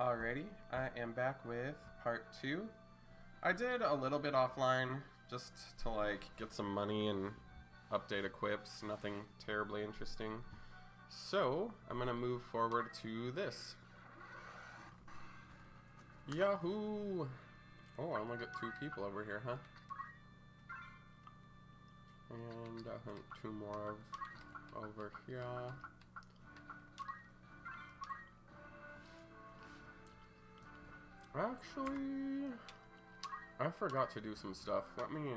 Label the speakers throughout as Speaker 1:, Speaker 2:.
Speaker 1: Alrighty, I am back with part 2. I did a little bit offline just to get some money and update equips, nothing terribly interesting. So, I'm gonna move forward to this. Yahoo! Oh, I only got 2 people over here, huh? And I think 2 more over here. Actually, I forgot to do some stuff. Let me...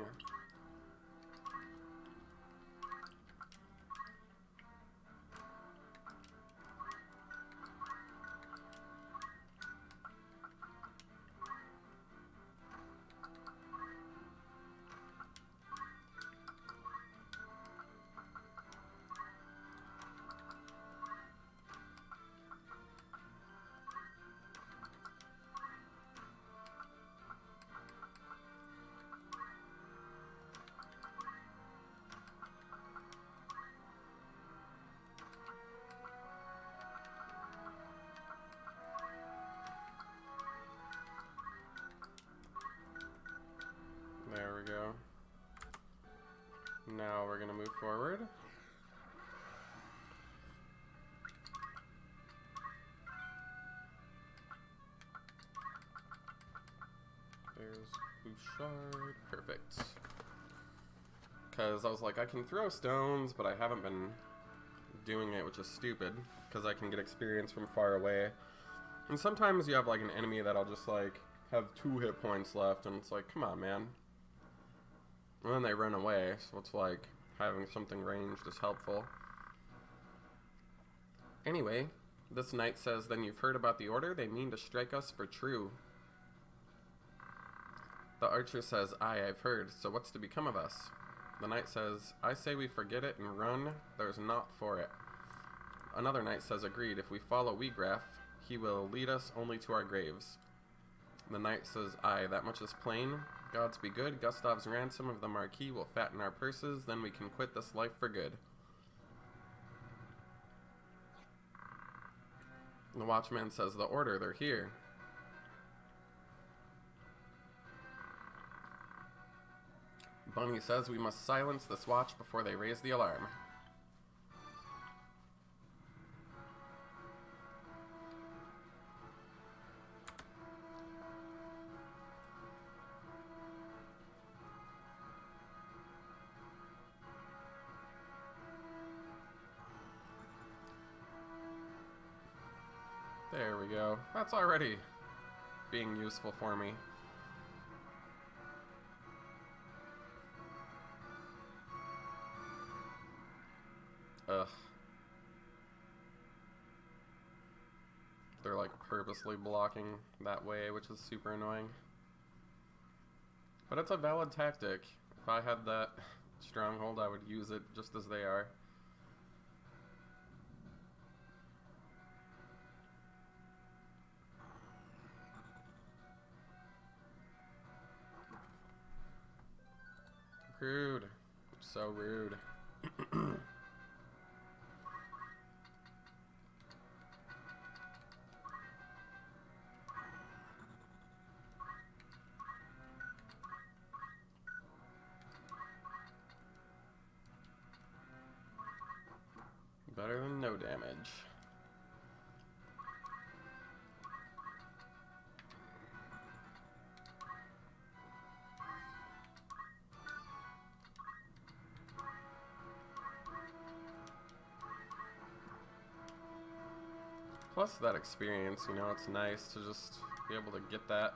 Speaker 1: There we go. Now we're gonna move forward. There's Bouchard. Perfect. Because I was like, I can throw stones, but I haven't been doing it, which is stupid. Because I can get experience from far away. And sometimes you have an enemy that'll just have 2 hit points left, and it's like, come on, man. And then they run away, so it's like having something ranged is helpful. Anyway, this knight says, then you've heard about the order? They mean to strike us for true. The archer says, aye, I've heard, so what's to become of us? The knight says, I say we forget it and run, there's naught for it. Another knight says, agreed, if we follow Wiegraf, he will lead us only to our graves. The knight says, aye, that much is plain. Gods be good, Gustav's ransom of the Marquis will fatten our purses, then we can quit this life for good. The watchman says, the order, they're here. Bunny says, we must silence this watch before they raise the alarm. There we go. That's already being useful for me. Ugh. They're purposely blocking that way, which is super annoying. But it's a valid tactic. If I had that stronghold, I would use it just as they are. Rude. So rude. Better than no damage. Plus that experience, it's nice to just be able to get that.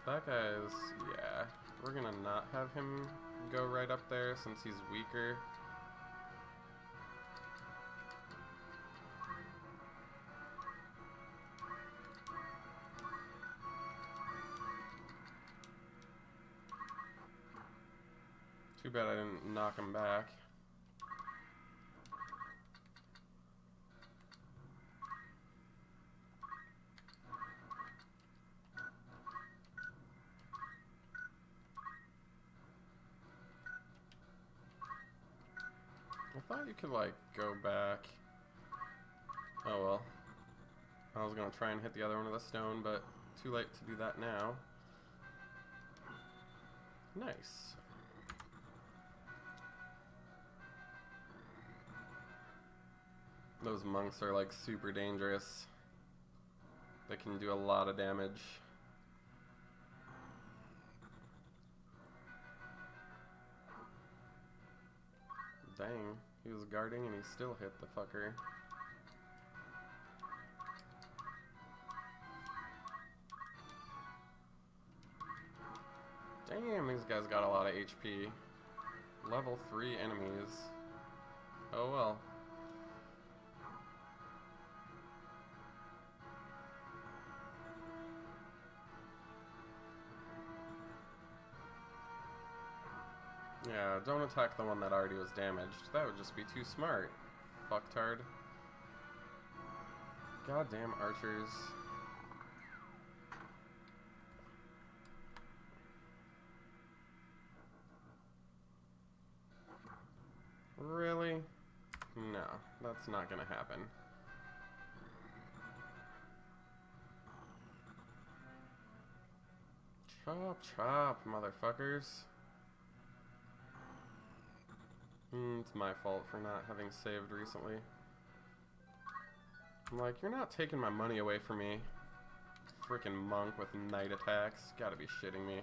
Speaker 1: That guy's, yeah, we're gonna not have him go right up there since he's weaker. Too bad I didn't knock him back. I thought you could go back. Oh well. I was gonna try and hit the other one with a stone, but too late to do that now. Nice. Those monks are like super dangerous. They can do a lot of damage. Dang, he was guarding and he still hit the fucker. Damn, these guys got a lot of HP. Level 3 enemies. Oh well. Yeah, don't attack the one that already was damaged. That would just be too smart. Fucktard. Goddamn archers. Really? No, that's not gonna happen. Chop, chop, motherfuckers. It's my fault for not having saved recently. I'm like, you're not taking my money away from me. Freaking monk with night attacks. Gotta be shitting me.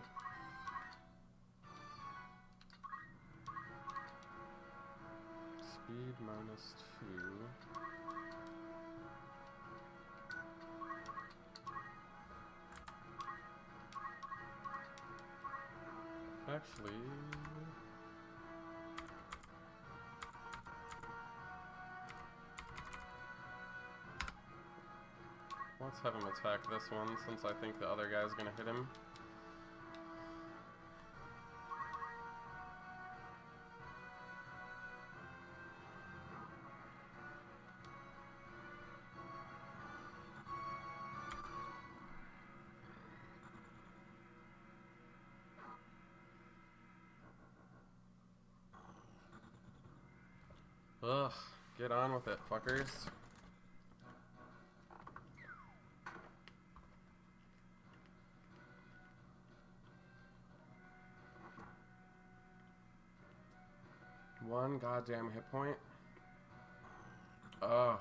Speaker 1: Speed -2. Actually... let's have him attack this one, since I think the other guy's gonna hit him. Ugh, get on with it, fuckers. One goddamn hit point. Ugh.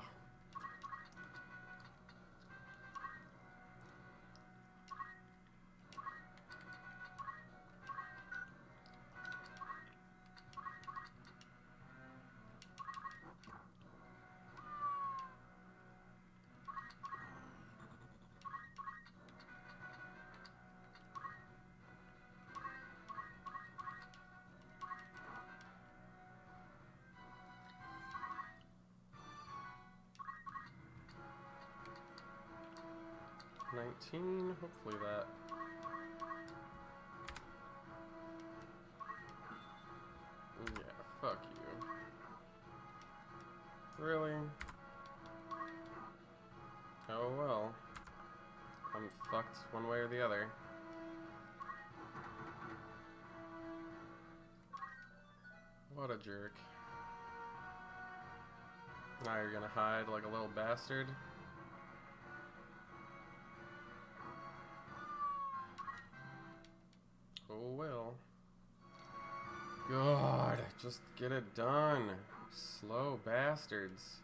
Speaker 1: Hopefully that. Yeah, fuck you. Really? Oh well. I'm fucked one way or the other. What a jerk. Now you're gonna hide like a little bastard? Oh well. God, just get it done. Slow bastards.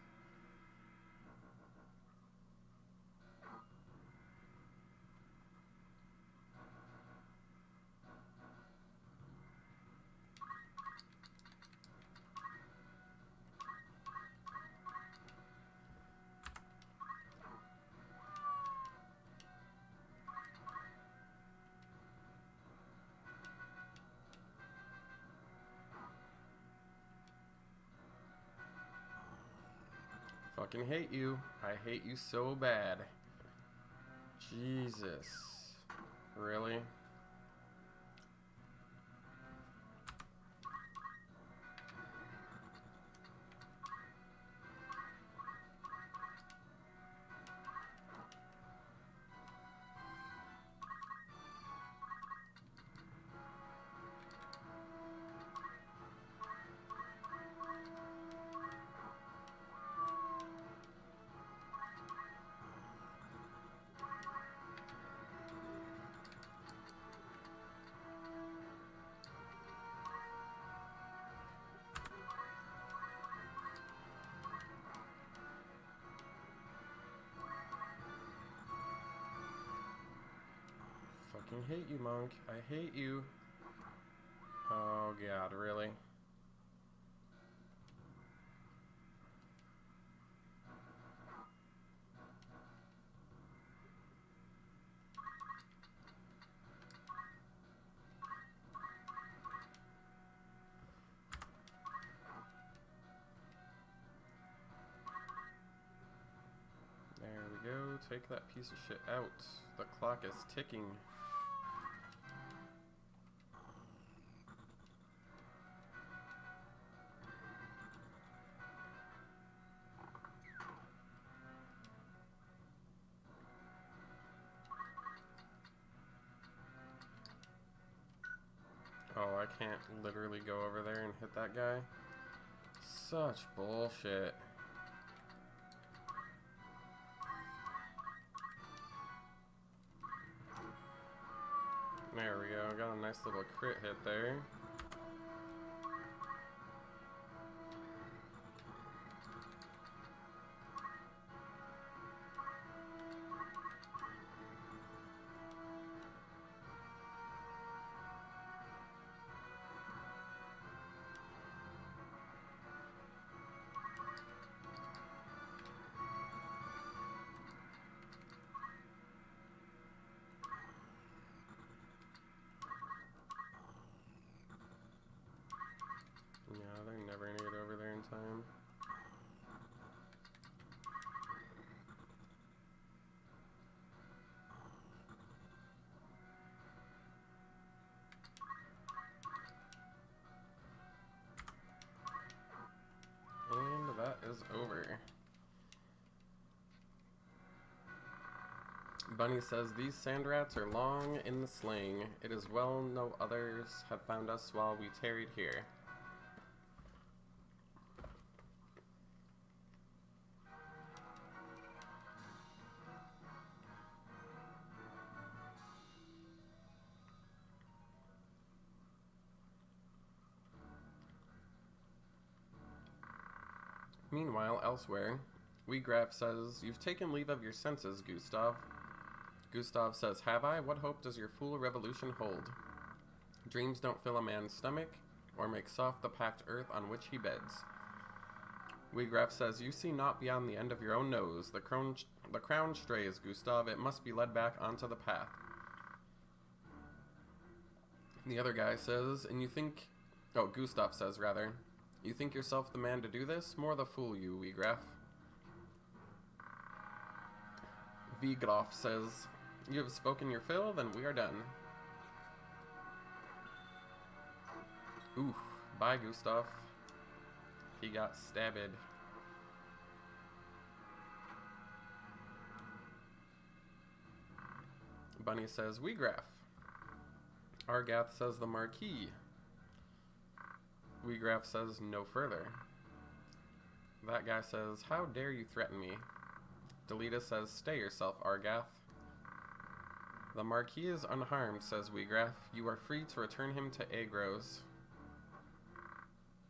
Speaker 1: Fucking hate you. I hate you so bad. Jesus. Really? fucking hate you, monk. I hate you. Oh god, really? There we go. Take that piece of shit out. The clock is ticking. Oh, I can't literally go over there and hit that guy. Such bullshit. There we go, got a nice little crit hit there. Yeah, they're never gonna get over there in time. And that is over. Bunny says, these sand rats are long in the sling. It is well no others have found us while we tarried here. Meanwhile, elsewhere, Weegraf says, you've taken leave of your senses, Gustav. Gustav says, have I? What hope does your fool revolution hold? Dreams don't fill a man's stomach, or make soft the packed earth on which he beds. Weegraf says, you see not beyond the end of your own nose. The crown strays, Gustav. It must be led back onto the path. The other guy says, and you think... Oh, Gustav says, rather. You think yourself the man to do this? More the fool, you, Weegraf. Weegraf says, you have spoken your fill, then we are done. Oof. Bye, Gustav. He got stabbed. Bunny says, Weegraf. Argath says, the Marquis. Weegraf says, no further. That guy says, how dare you threaten me? Delita says, stay yourself, Argath. The Marquis is unharmed, says Weegraf. You are free to return him to Agros.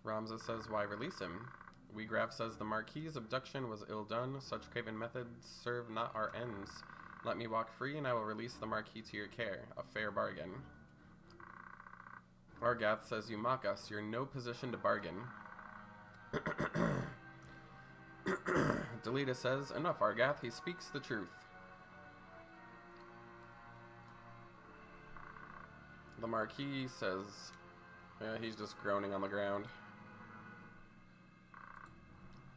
Speaker 1: Ramza says, why release him? Weegraf says, the Marquis' abduction was ill done. Such craven methods serve not our ends. Let me walk free, and I will release the Marquis to your care. A fair bargain. Argath says, you mock us. You're in no position to bargain. Delita says, enough, Argath. He speaks the truth. The Marquis says, yeah, he's just groaning on the ground.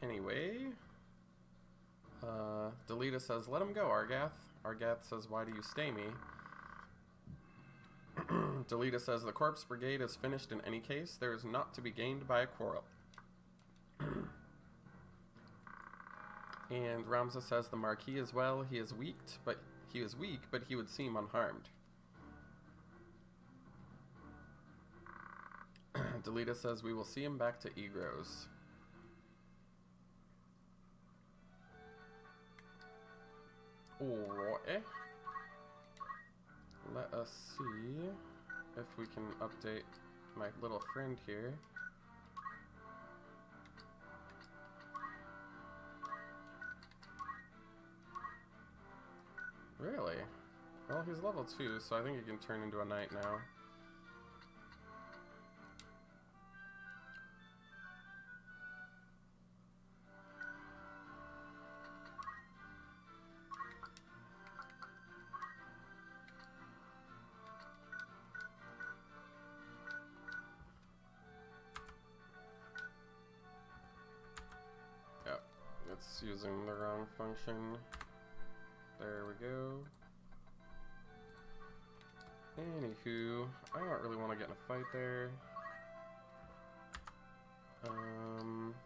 Speaker 1: Anyway, Delita says, let him go, Argath. Argath says, why do you stay me? Delita says, the corpse brigade is finished in any case. There is naught to be gained by a quarrel. And Ramza says, the Marquis as well. He is weak, but he would seem unharmed. Delita says, we will see him back to Egros. Alright. Let us see if we can update my little friend here. Really? Well, he's level 2, so I think he can turn into a knight now. Yep, it's using the wrong function. There we go. Anywho, I don't really want to get in a fight there. Oh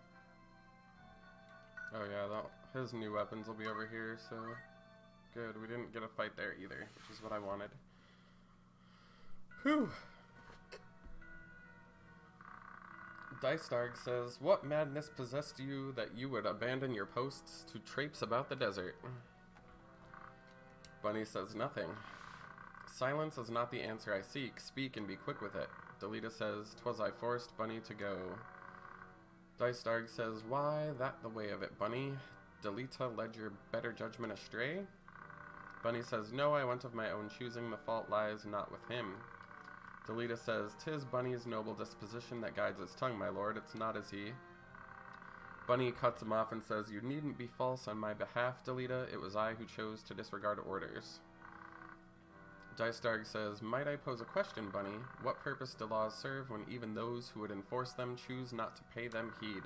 Speaker 1: yeah, his new weapons will be over here, so good. We didn't get a fight there either, which is what I wanted. Whew. Dicedarg says, "What madness possessed you that you would abandon your posts to traipse about the desert?" Bunny says, "Nothing. Silence is not the answer I seek. Speak and be quick with it." Delita says, "'Twas I forced Bunny to go." Dicedarg says, "Why, that the way of it, Bunny? Delita led your better judgment astray?" Bunny says, "No, I went of my own choosing. The fault lies not with him." Delita says, "'Tis Bunny's noble disposition that guides his tongue, my lord. It's not as he." Bunny cuts him off and says, "You needn't be false on my behalf, Delita. It was I who chose to disregard orders." Dicedarg says, "Might I pose a question, Bunny? What purpose do laws serve when even those who would enforce them choose not to pay them heed?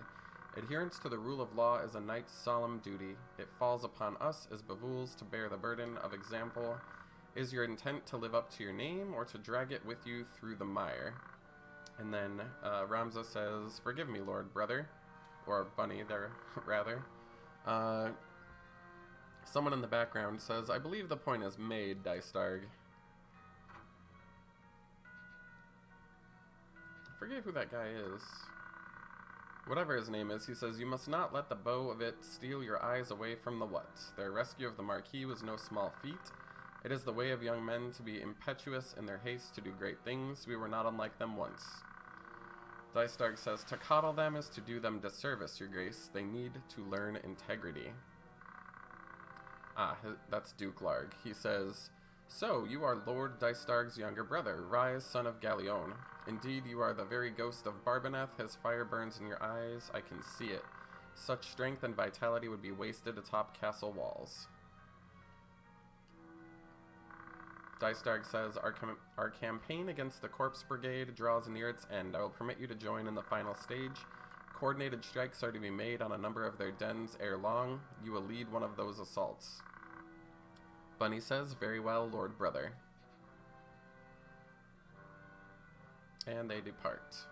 Speaker 1: Adherence to the rule of law is a knight's solemn duty. It falls upon us as bavools to bear the burden of example. Is your intent to live up to your name or to drag it with you through the mire?" And then Ramza says, "Forgive me, Lord Brother." Or Bunny there, rather. Someone in the background says, "I believe the point is made, Dicedarg." I forget who that guy is. Whatever his name is, he says, "You must not let the bow of it steal your eyes away from the what. Their rescue of the Marquis was no small feat. It is the way of young men to be impetuous in their haste to do great things. We were not unlike them once." Dicedarg says, "To coddle them is to do them disservice, your grace. They need to learn integrity." That's Duke Larg. He says, "So, you are Lord Dicedarg's younger brother, Rise, son of Galleon. Indeed, you are the very ghost of Barbaneth. His fire burns in your eyes. I can see it. Such strength and vitality would be wasted atop castle walls." Dicedarg says, our campaign against the Corpse Brigade draws near its end. I will permit you to join in the final stage. Coordinated strikes are to be made on a number of their dens ere long. You will lead one of those assaults." Bunny says, "Very well, Lord Brother." And they depart.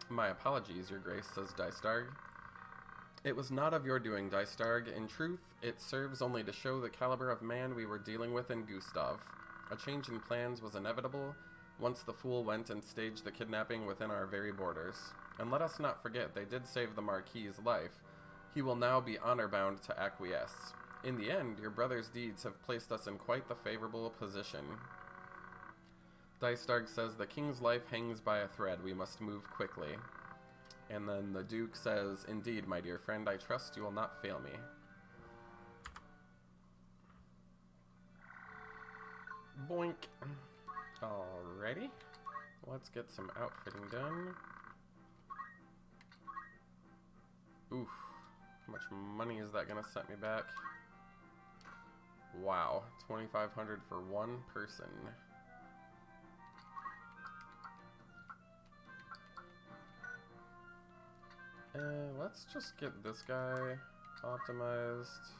Speaker 1: "My apologies, your grace," says Dicedarg. "It was not of your doing, Dicedarg. In truth, it serves only to show the caliber of man we were dealing with in Gustav. A change in plans was inevitable once the fool went and staged the kidnapping within our very borders. And let us not forget they did save the Marquis's life. He will now be honor-bound to acquiesce. In the end, your brother's deeds have placed us in quite the favorable position." Dicedarg says, "The king's life hangs by a thread. We must move quickly." And then the Duke says, "Indeed, my dear friend, I trust you will not fail me." Boink. Alrighty. Let's get some outfitting done. Oof. How much money is that going to set me back? Wow. 2,500 for one person. Let's just get this guy optimized.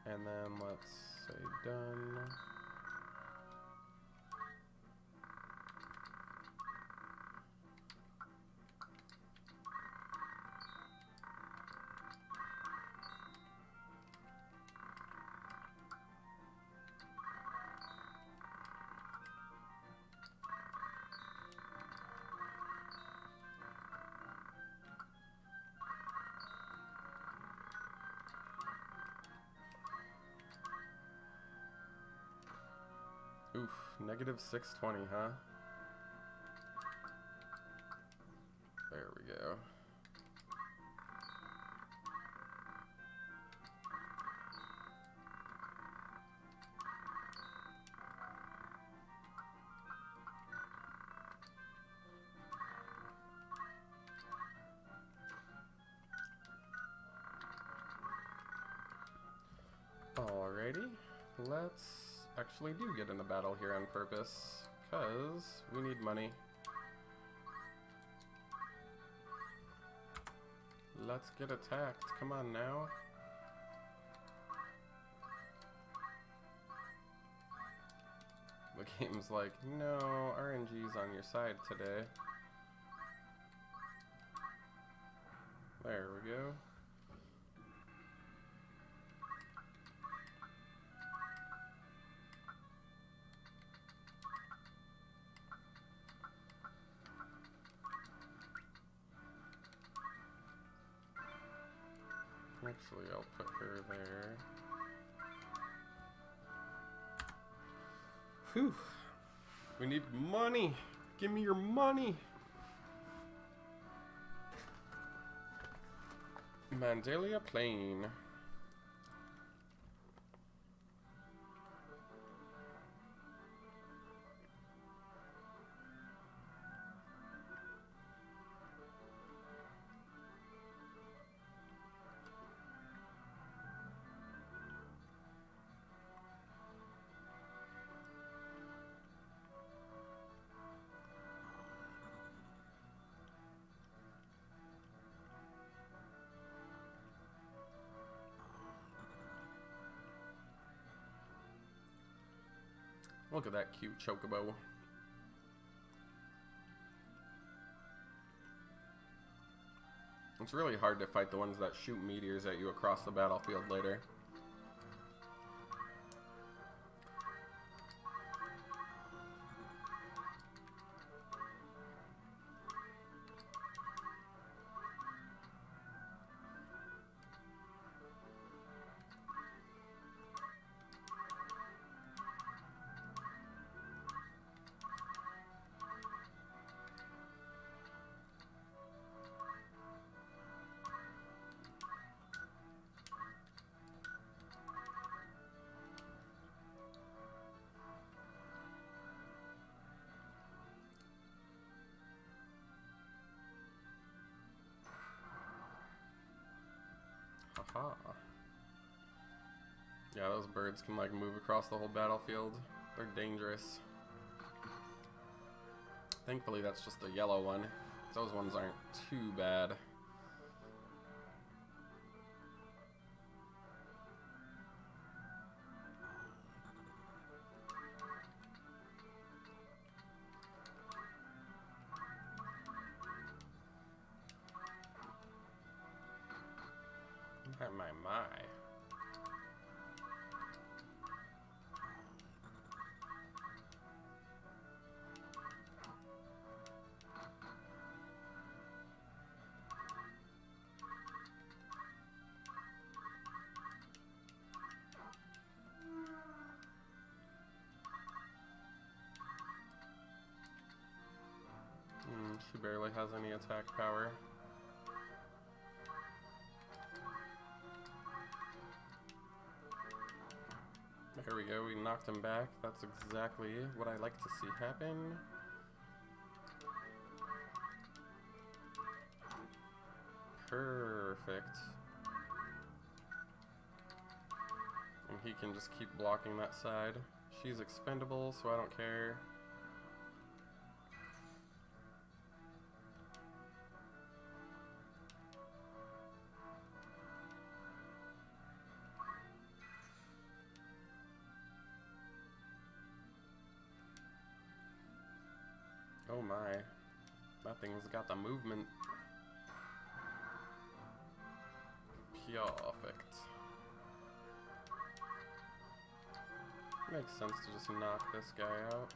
Speaker 1: And then let's say done. Oof, negative 620, huh? There we go. let's actually do get into battle here on purpose, because we need money. Let's get attacked. Come on now. The game's like, no, RNG's on your side today. There we go. Actually, I'll put her there. Whew. We need money. Give me your money. Mandalia Plain. Look at that cute chocobo. It's really hard to fight the ones that shoot meteors at you across the battlefield later. Haha. Yeah, those birds can like move across the whole battlefield. They're dangerous. Thankfully that's just a yellow one. Those ones aren't too bad. My. She barely has any attack power. There we go, we knocked him back. That's exactly what I like to see happen. Perfect. And he can just keep blocking that side. She's expendable, so I don't care. Oh my, that thing's got the movement. Perfect. Makes sense to just knock this guy out.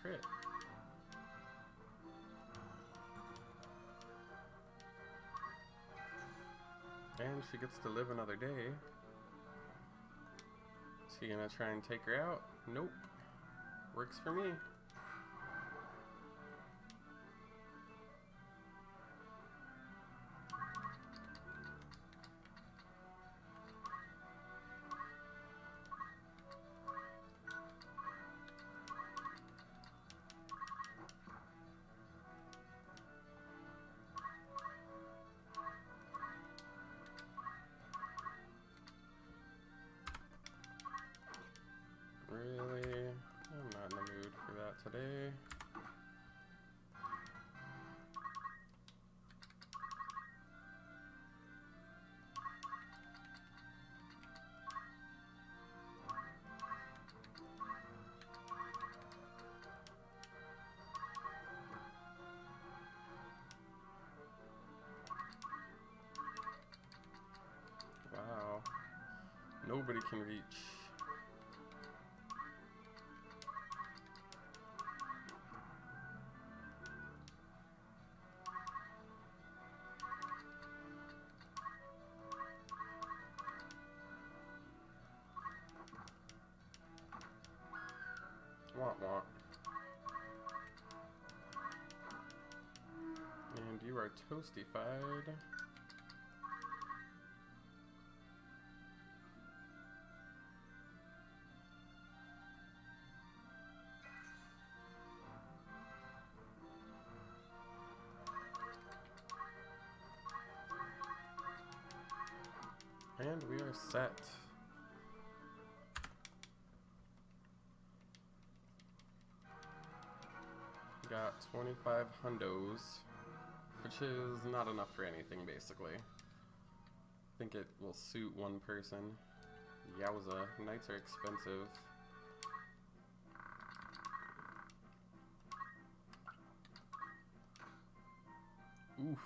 Speaker 1: crit. And she gets to live another day. Is he gonna try and take her out? Nope. Works for me. Really? I'm not in the mood for that today. Wow. Nobody can reach. Want. And you are toastified. And we are set. Got 25 hundos, which is not enough for anything, basically. I think it will suit one person. Yowza, knights are expensive. Oof.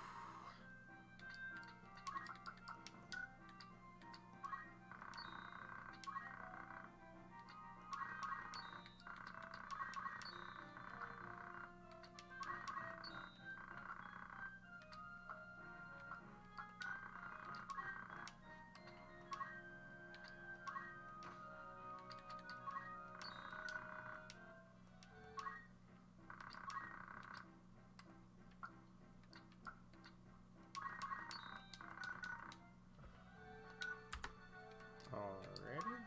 Speaker 1: Alrighty.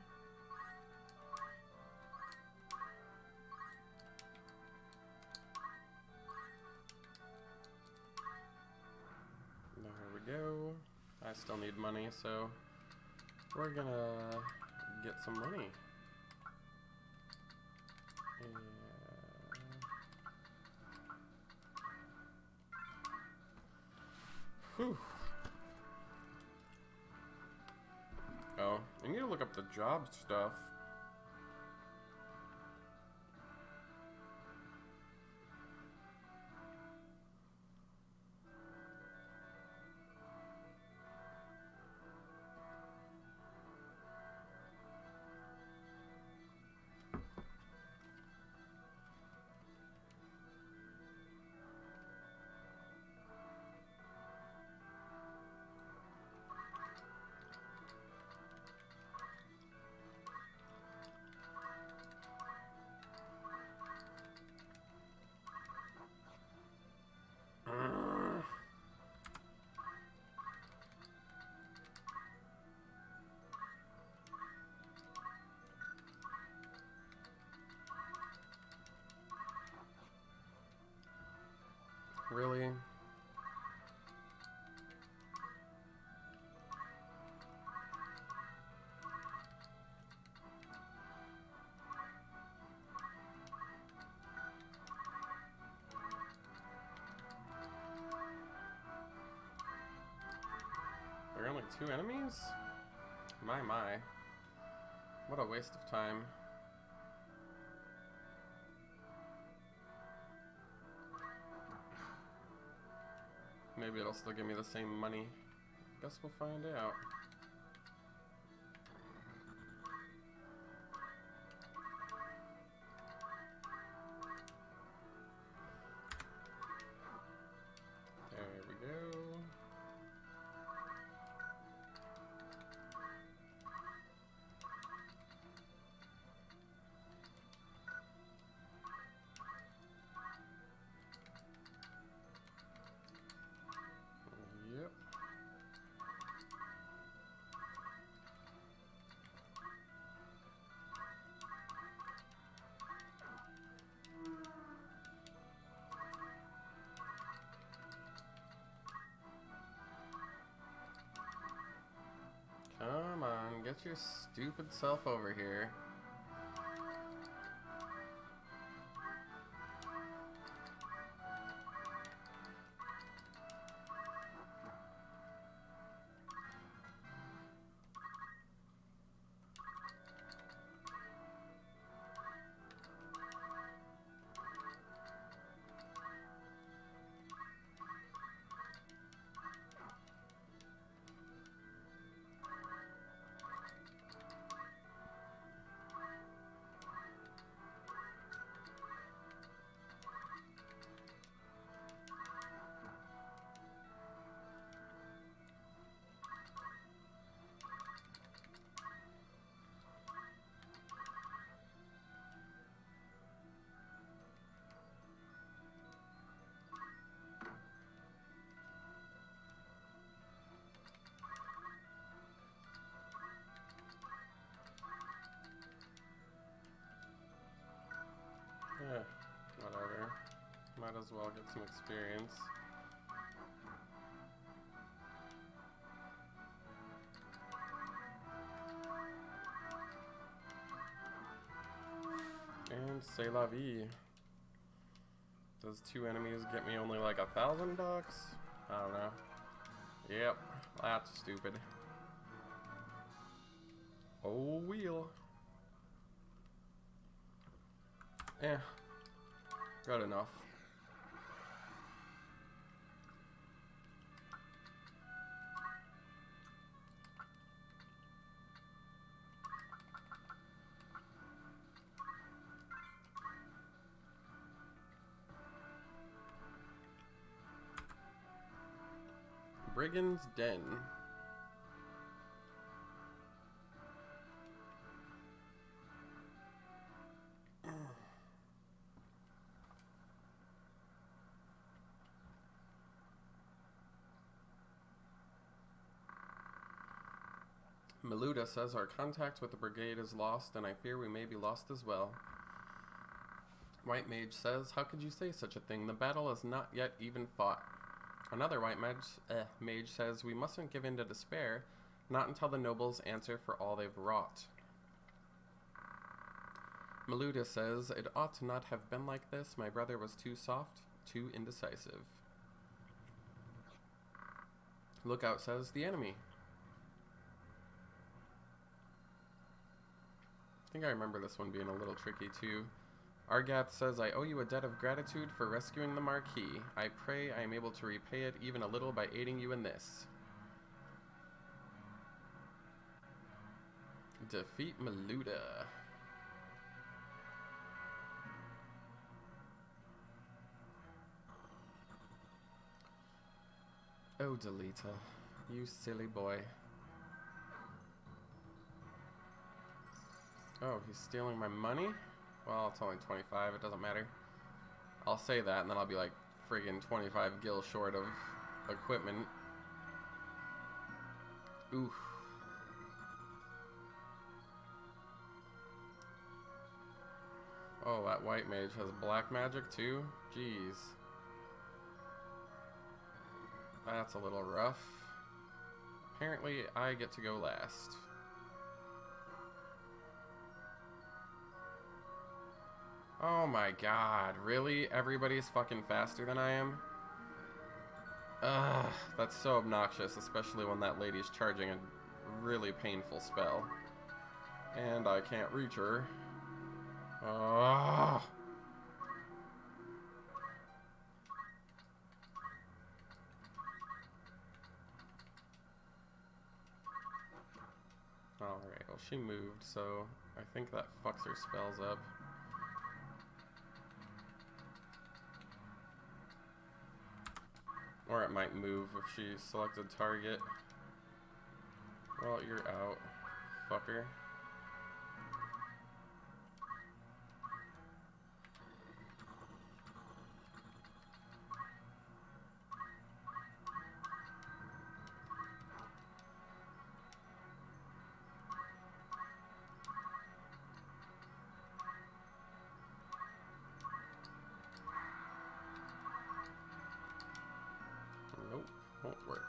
Speaker 1: There we go. I still need money, so we're gonna get some money. Whew. Oh, I need to look up the job stuff. Really? There are only 2 enemies? My. What a waste of time. Maybe it'll still give me the same money. Guess we'll find out. Get your stupid self over here. Yeah, whatever. Might as well get some experience. And c'est la vie. Does 2 enemies get me only like $1,000? I don't know. Yep, that's stupid. Oh, wheel. Eh, good enough. Brigand's Den. Maluda says our contact with the brigade is lost, and I fear we may be lost as well. White Mage says, how could you say such a thing? The battle is not yet even fought. Another White Mage says, we mustn't give in to despair, not until the nobles answer for all they've wrought. Maluda says, it ought to not have been like this. My brother was too soft, too indecisive. Lookout says, the enemy. I think I remember this one being a little tricky too. Argath says, I owe you a debt of gratitude for rescuing the Marquis. I pray I am able to repay it even a little by aiding you in this. Defeat Maluda. Oh, Delita, you silly boy. Oh, he's stealing my money? Well, it's only 25, it doesn't matter. I'll say that, and then I'll be like friggin' 25 gil short of equipment. Oof. Oh, that White Mage has black magic too? Jeez. That's a little rough. Apparently, I get to go last. Oh my god, really? Everybody's fucking faster than I am? Ugh, that's so obnoxious, especially when that lady's charging a really painful spell. And I can't reach her. Ugh. Alright, well she moved, so I think that fucks her spells up. Or it might move if she selected target. Well, you're out, fucker. Nope, won't work.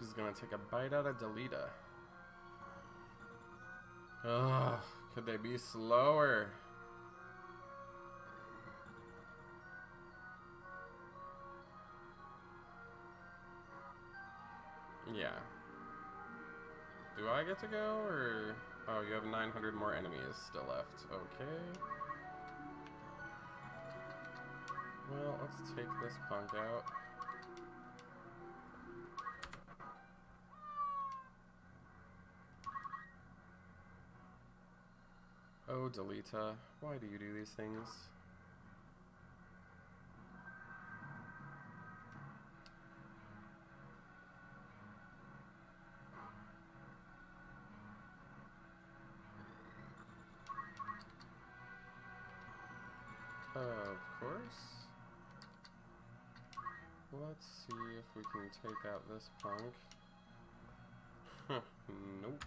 Speaker 1: She's gonna take a bite out of Delita. Ugh, could they be slower? Yeah. Do I get to go, or... Oh, you have 900 more enemies still left. Okay. Well, let's take this punk out. Oh, Delita, why do you do these things? Of course. Let's see if we can take out this punk. Nope.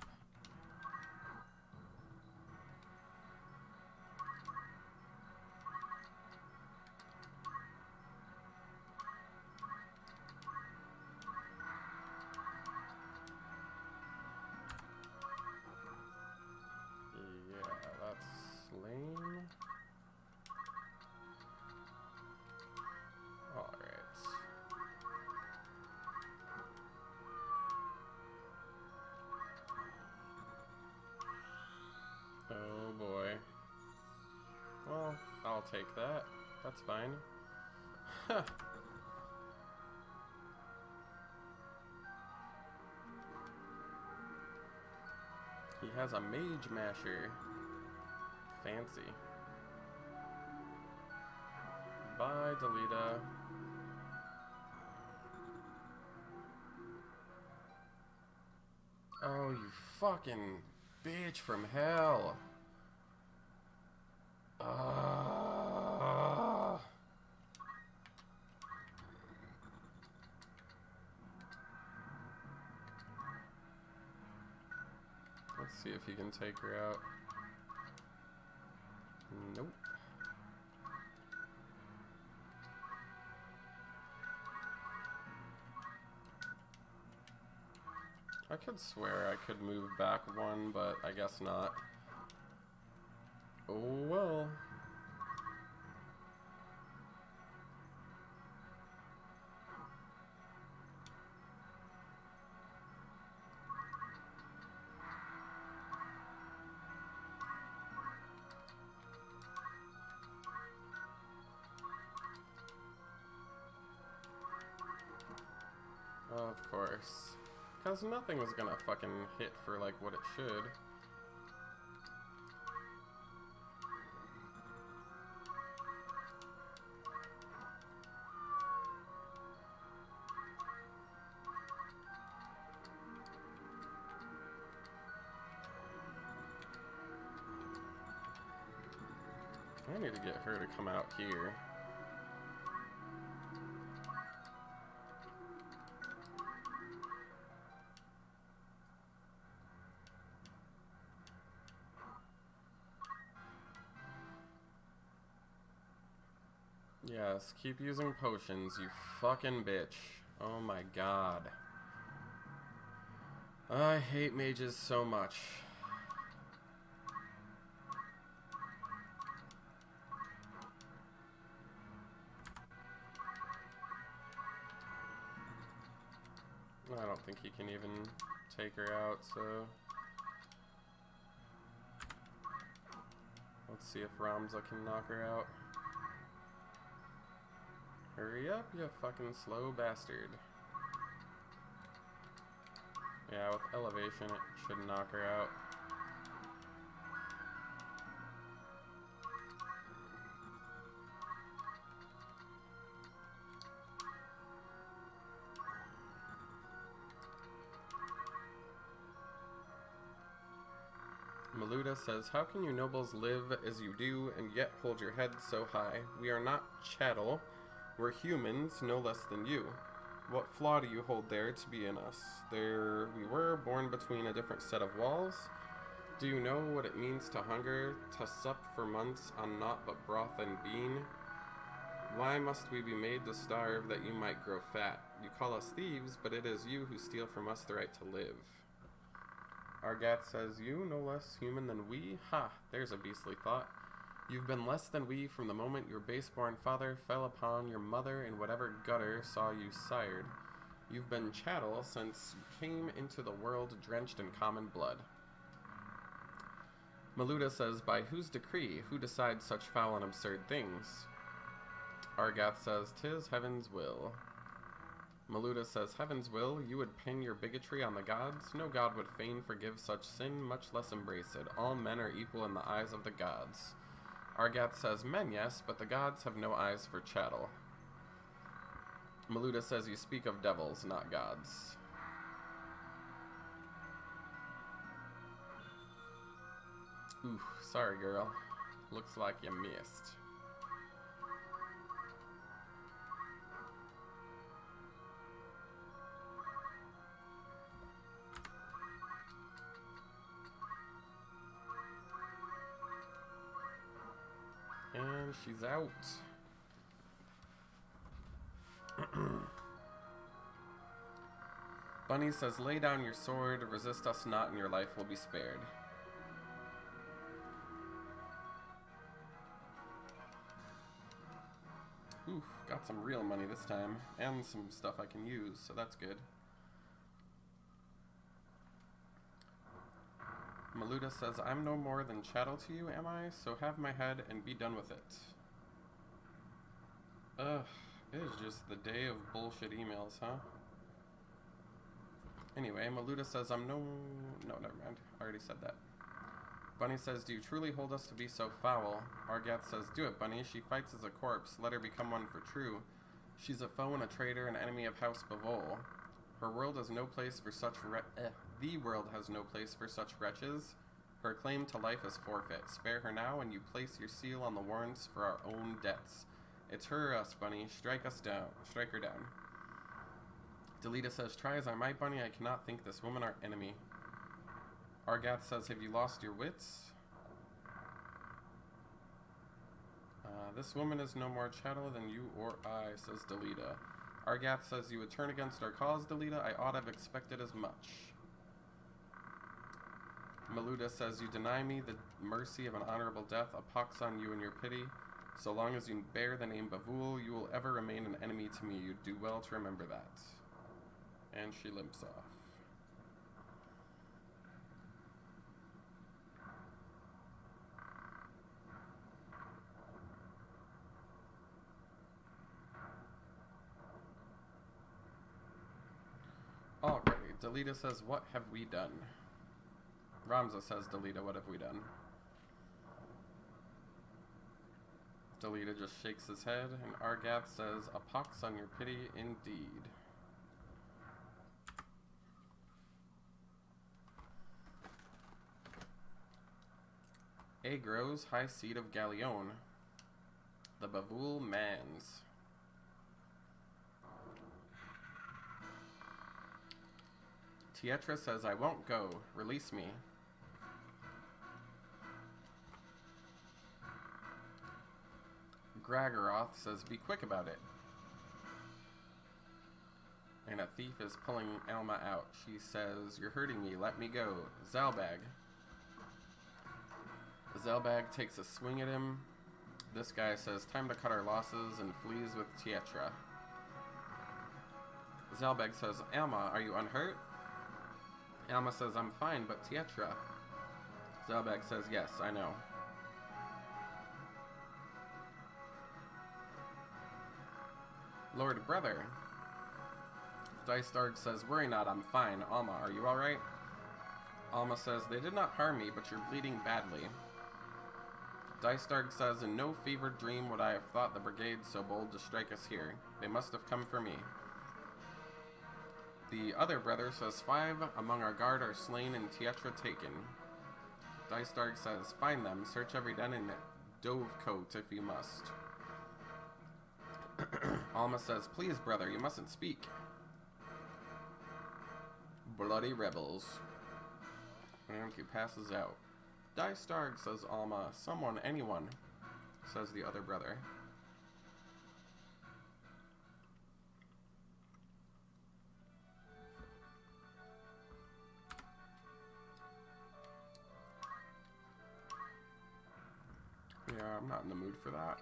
Speaker 1: Yeah, that's slain. Alright. Oh boy. Well, I'll take that. That's fine. He has a mage masher. Fancy. Bye, Delita. Oh, you fucking bitch from hell. Let's see if he can take her out. Nope. I could swear I could move back one, but I guess not. Oh well. Of course. Because nothing was gonna fucking hit for like what it should. I need to get her to come out here. Yes, keep using potions, you fucking bitch. Oh my god. I hate mages so much. I don't think he can even take her out, so... Let's see if Ramza can knock her out. Hurry up, you fucking slow bastard. Yeah, with elevation it should knock her out. Maluda says, how can you nobles live as you do and yet hold your head so high? We are not chattel. We're humans, no less than you. What flaw do you hold there to be in us? There we were, born between a different set of walls. Do you know what it means to hunger, to sup for months on naught but broth and bean? Why must we be made to starve that you might grow fat? You call us thieves, but it is you who steal from us the right to live. Argath says, you no less human than we? Ha, there's a beastly thought. You've been less than we from the moment your base-born father fell upon your mother in whatever gutter saw you sired. You've been chattel since you came into the world drenched in common blood. Maluda says, by whose decree? Who decides such foul and absurd things? Argath says, 'tis heaven's will. Maluda says, heaven's will? You would pin your bigotry on the gods? No god would fain forgive such sin, much less embrace it. All men are equal in the eyes of the gods. Argath says, men, yes, but the gods have no eyes for chattel. Maluda says, you speak of devils, not gods. Ooh, sorry girl. Looks like you missed. And she's out. Bunny says, lay down your sword, resist us not, and your life will be spared. Ooh, got some real money this time, and some stuff I can use, so that's good. Maluda says, I'm no more than chattel to you, am I? So have my head and be done with it. Ugh, it is just the day of bullshit emails, huh? Anyway, Maluda says, no, never mind. I already said that. Bunny says, do you truly hold us to be so foul? Argath says, do it, Bunny. She fights as a corpse. Let her become one for true. She's a foe and a traitor, an enemy of House Bavol. Her world has no place for such the world has no place for such wretches. Her claim to life is forfeit. Spare her now, and you place your seal on the warrants for our own debts. It's her or us, Bunny. Strike us down. Strike her down. Delita says, try as I might, Bunny, I cannot think this woman our enemy. Argath says, have you lost your wits? This woman is no more chattel than you or I, says Delita. Argath says, you would turn against our cause, Delita? I ought to have expected as much. Maluda says, you deny me the mercy of an honorable death. A pox on you and your pity. So long as you bear the name Bavul, you will ever remain an enemy to me. You do well to remember that. And she limps off. Alrighty, Delita says, what have we done? Ramza says, Delita, what have we done? Delita just shakes his head, and Argath says, a pox on your pity indeed. Agros, high seat of Galleon. The Bavul Mans. Tietra says, I won't go. Release me. Gragoroth says, be quick about it. And a thief is pulling Alma out. She says, you're hurting me. Let me go. Zalbag. Zalbag takes a swing at him. This guy says, time to cut our losses, and flees with Tietra. Zalbag says, Alma, are you unhurt? Alma says, I'm fine, but Tietra. Zalbag says, yes, I know. Lord Brother. Dystarg says, worry not, I'm fine. Alma, are you alright? Alma says, they did not harm me, but you're bleeding badly. Dystarg says, in no fevered dream would I have thought the brigade so bold to strike us here. They must have come for me. The other brother says, 5 among our guard are slain and Tietra taken. Dystarg says, find them, search every den in Dovecote if you must. Alma says, please, brother, you mustn't speak. Bloody rebels. And he passes out. Dystarg, says Alma. Someone, anyone, says the other brother. Yeah, I'm not in the mood for that.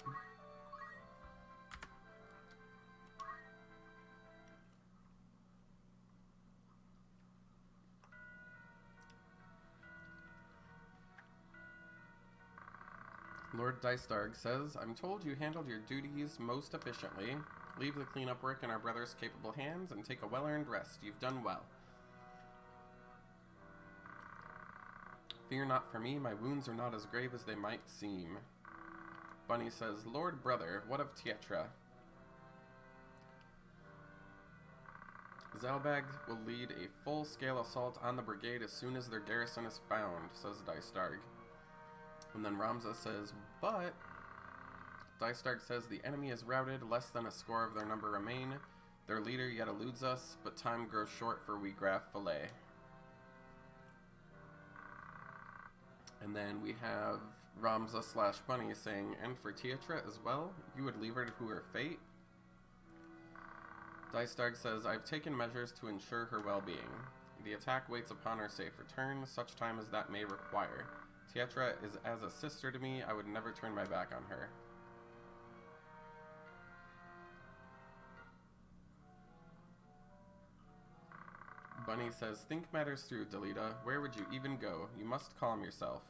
Speaker 1: Lord Dystarg says, I'm told you handled your duties most efficiently. Leave the cleanup work in our brother's capable hands and take a well-earned rest. You've done well. Fear not for me, my wounds are not as grave as they might seem. Bunny says, Lord Brother, what of Tietra? Zalbag will lead a full-scale assault on the brigade as soon as their garrison is found, says Dystarg. And then Ramza says, but... Dystarg says the enemy is routed, less than a score of their number remain. Their leader yet eludes us, but time grows short for Wheatgraph Fillet. And then we have Ramza / Bunny saying, and for Tietra as well, you would leave her to her fate? Dystarg says, I've taken measures to ensure her well-being. The attack waits upon her safe return, such time as that may require. Tietra is as a sister to me, I would never turn my back on her. Bunny says, think matters through, Delita. Where would you even go? You must calm yourself.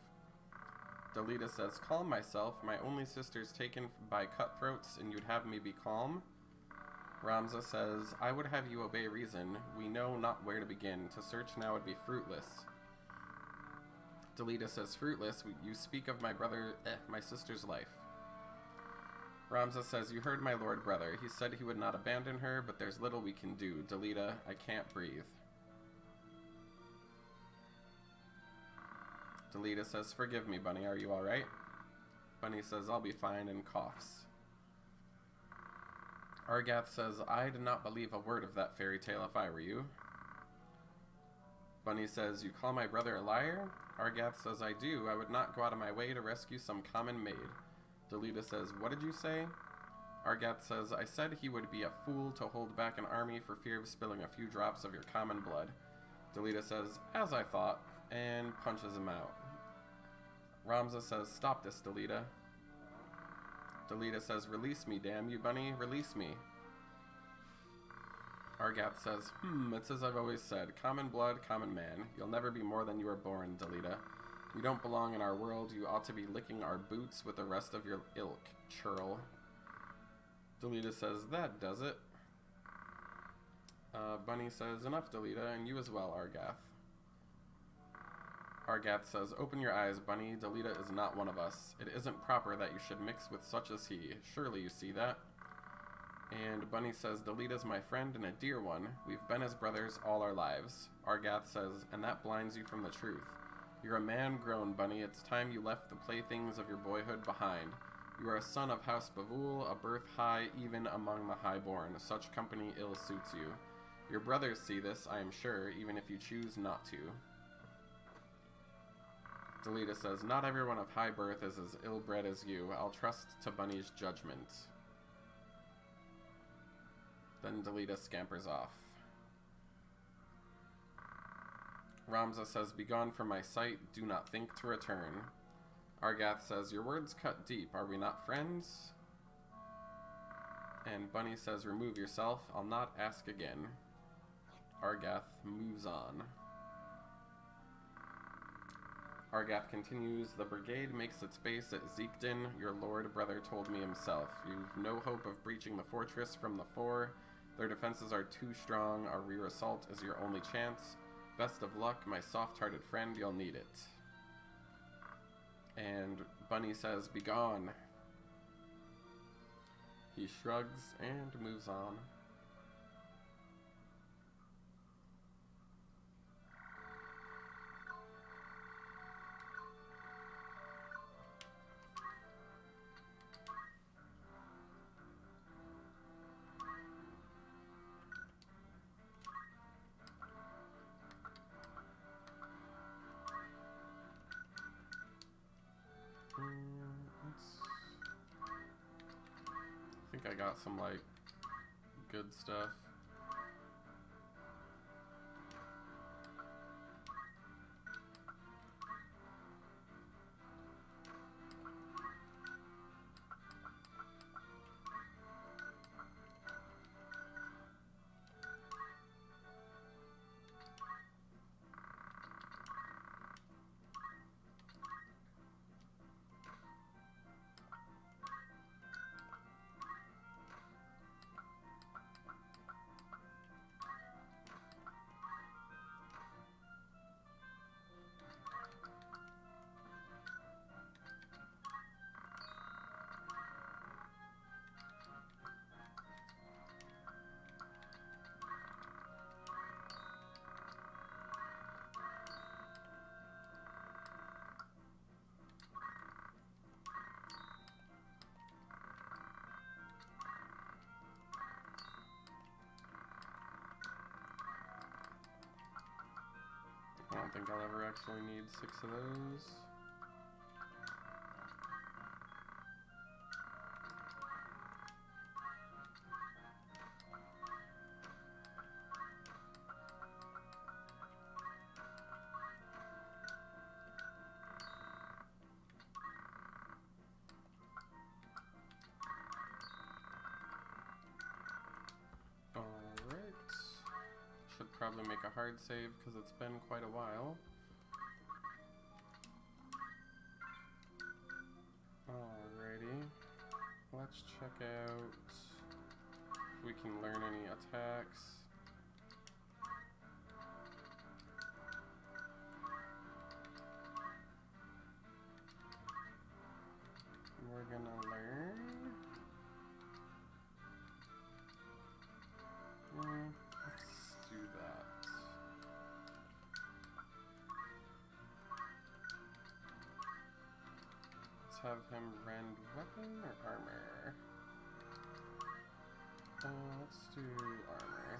Speaker 1: Delita says, calm myself. My only sister's taken by cutthroats, and you'd have me be calm? Ramza says, I would have you obey reason. We know not where to begin. To search now would be fruitless. Delita says, fruitless? You speak of my sister's life. Ramza says, you heard my lord brother. He said he would not abandon her, but there's little we can do. Delita, I can't breathe. Delita says, forgive me, Bunny. Are you alright? Bunny says, I'll be fine, and coughs. Argath says, I did not believe a word of that fairy tale if I were you. Bunny says, you call my brother a liar? Argath says, I do. I would not go out of my way to rescue some common maid. Delita says, what did you say? Argath says, I said he would be a fool to hold back an army for fear of spilling a few drops of your common blood. Delita says, as I thought, and punches him out. Ramza says, stop this, Delita. Delita says, release me, damn you, Bunny, release me. Argath says, it's as I've always said, common blood, common man. You'll never be more than you were born, Delita. You don't belong in our world. You ought to be licking our boots with the rest of your ilk, churl. Delita says, that does it. Bunny says, enough, Delita, and you as well, Argath. Argath says, open your eyes, Bunny. Delita is not one of us. It isn't proper that you should mix with such as he. Surely you see that? And Bunny says, Delita's my friend and a dear one. We've been as brothers all our lives. Argath says, and that blinds you from the truth. You're a man grown, Bunny. It's time you left the playthings of your boyhood behind. You are a son of House Bavul, a birth high even among the highborn. Such company ill suits you. Your brothers see this, I am sure, even if you choose not to. Delita says, not everyone of high birth is as ill-bred as you. I'll trust to Bunny's judgment. Then Delita scampers off. Ramza says, begone from my sight. Do not think to return. Argath says, your words cut deep. Are we not friends? And Bunny says, remove yourself. I'll not ask again. Argath moves on. Argath continues, the brigade makes its base at Zeekden. Your lord brother told me himself. You've no hope of breaching the fortress from the fore. Their defenses are too strong. Our rear assault is your only chance. Best of luck, my soft-hearted friend. You'll need it. And Bunny says, begone. He shrugs and moves on. I think I got some, like, good stuff. don't think I'll ever actually need 6 of those. Probably make a hard save because it's been quite a while. Alrighty, let's check out if we can learn any attacks. We're gonna learn. Let's do that. Let's have him rend weapon or armor. Let's do armor.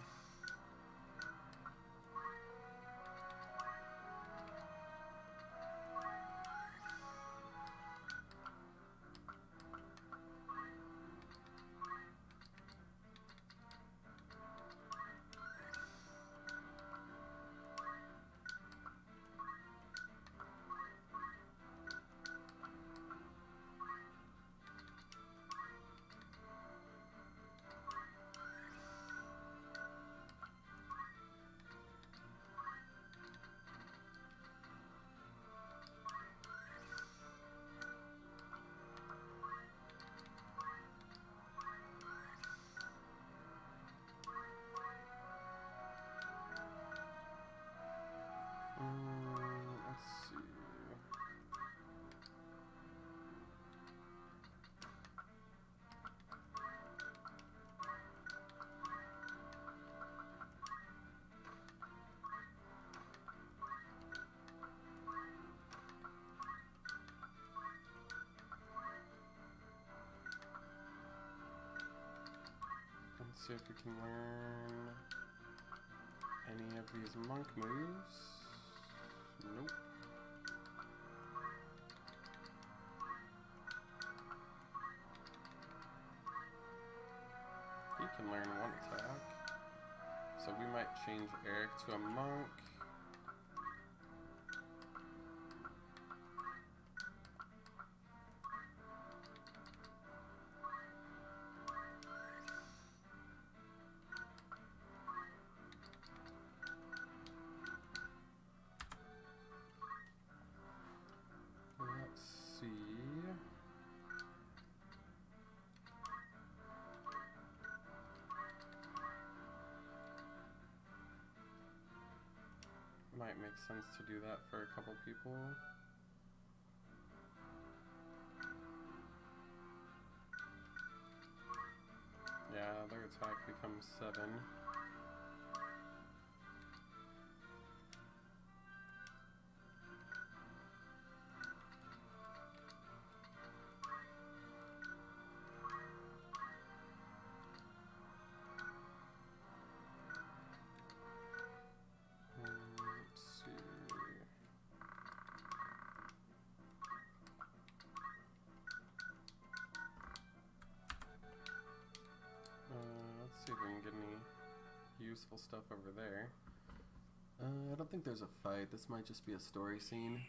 Speaker 1: Let's see. Let's see if we can learn any of these monk moves. Nope. He can learn one attack. So we might change Eric to a monk. Might make sense to do that for a couple people. Yeah, their attack becomes 7. See if we can get any useful stuff over there. I don't think there's a fight. This might just be a story scene.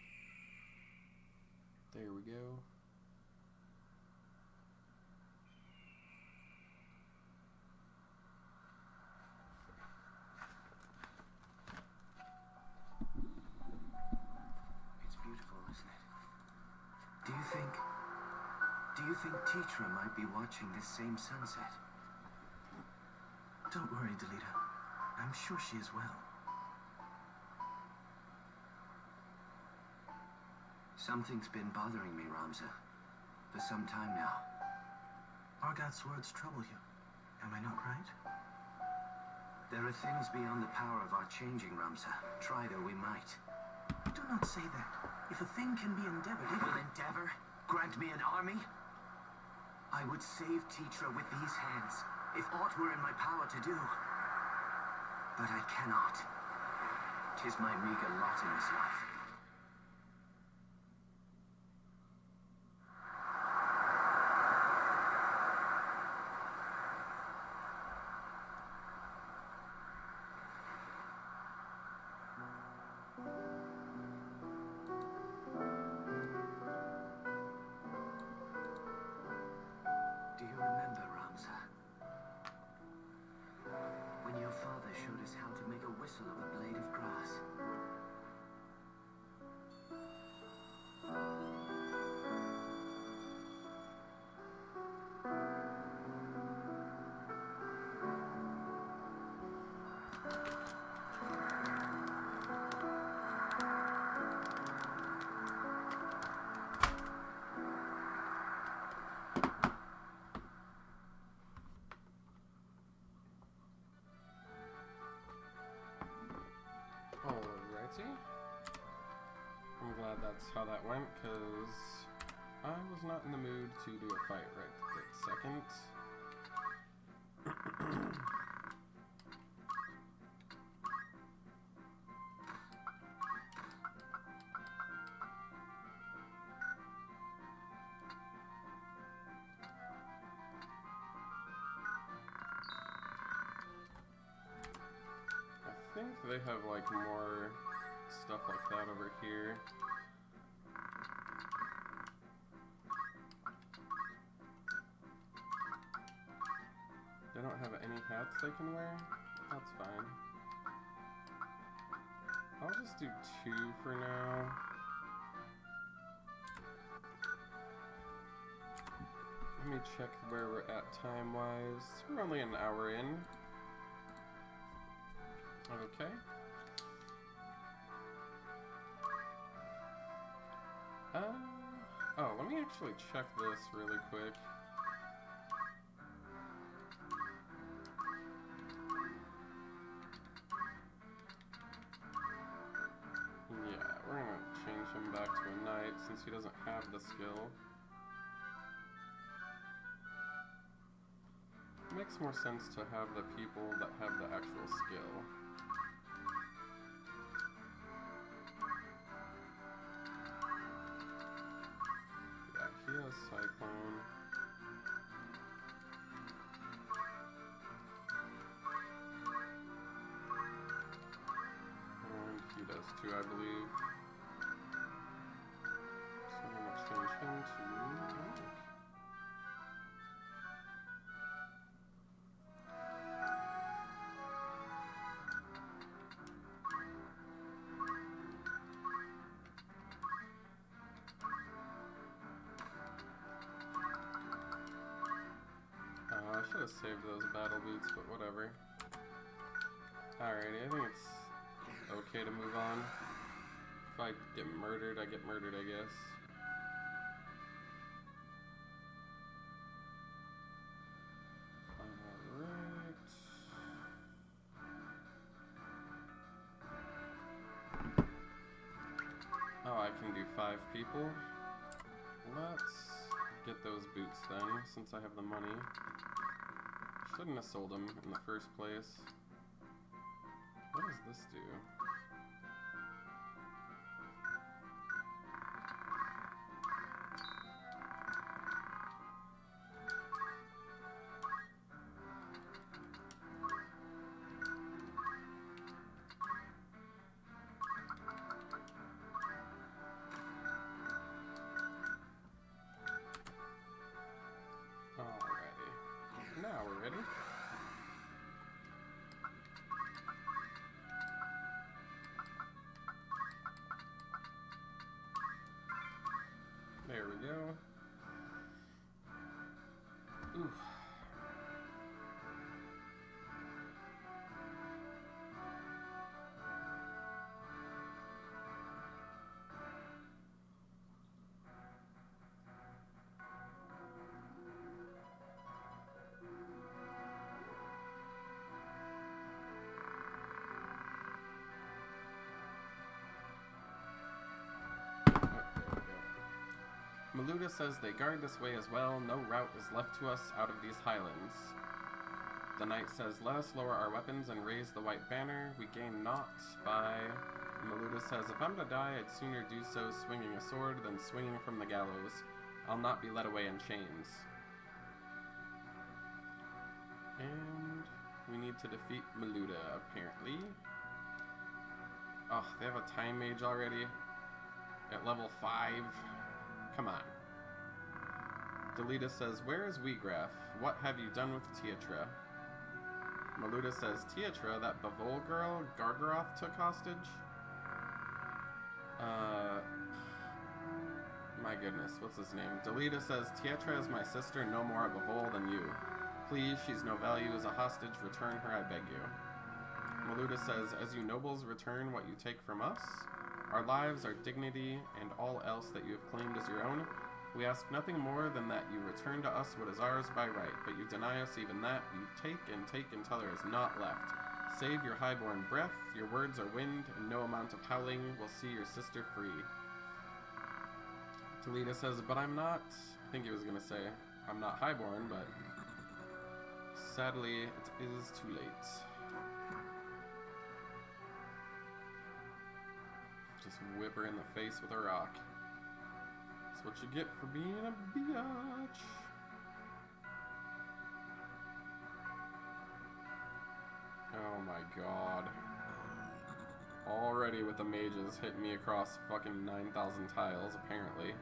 Speaker 1: There we go.
Speaker 2: It's beautiful, isn't it? Do you think Teacher might be watching this same sunset? Don't worry, Delita. I'm sure she is well. Something's been bothering me, Ramza, for some time now. Argat's words trouble you. Am I not right? There are things beyond the power of our changing, Ramza. Try though we might. Do not say that. If a thing can be endeavored, it will endeavor. Grant me an army. I would save Teacher with these hands. If aught were in my power to do. But I cannot. 'Tis my meager lot in this life. Do you remember, Ramza? When your father showed us how to make a whistle of a blade of grass.
Speaker 1: Alrighty. I'm glad that's how that went, because I was not in the mood to do a fight right this second. I think they have like more stuff like that over here. They don't have any hats they can wear? That's fine. I'll just do 2 for now. Let me check where we're at time-wise. We're only an hour in. Okay. Oh, let me actually check this really quick. Yeah, we're gonna change him back to a knight since he doesn't have the skill. It makes more sense to have the people that have the actual skill. He has Cyclone. And he does too, I believe. So I'm gonna change him to Mike. I should have saved those battle boots, but whatever. Alrighty, I think it's okay to move on. If I get murdered, I get murdered, I guess. Alright. Oh, I can do 5 people. Let's get those boots then, since I have the money. Shouldn't have sold them in the first place. What does this do? Alrighty. Now we're ready. There we go. Ooh. Maluda says they guard this way as well. No route is left to us out of these highlands. The knight says, let us lower our weapons and raise the white banner. We gain naught by... Maluda says, if I'm to die, I'd sooner do so swinging a sword than swinging from the gallows. I'll not be led away in chains. And we need to defeat Maluda, apparently. Oh, they have a time mage already? At level 5? Come on. Delita says, where is Wheatgraph? What have you done with Teatra? Maluda says, Teatra, that Bavol girl Gargaroth took hostage? My goodness, what's his name? Delita says, Teatra is my sister, no more a Bavol than you. Please, she's no value as a hostage, return her, I beg you. Maluda says, as you nobles return what you take from us, our lives, our dignity, and all else that you have claimed as your own, we ask nothing more than that you return to us what is ours by right, but you deny us even that. You take until there is naught left. Save your highborn breath, your words are wind, and no amount of howling will see your sister free. Talita says, but I'm not, I think he was going to say, I'm not highborn, but sadly, it is too late. Just whip her in the face with a rock. That's what you get for being a biatch. Oh my god. Already with the mages hitting me across fucking 9,000 tiles, apparently.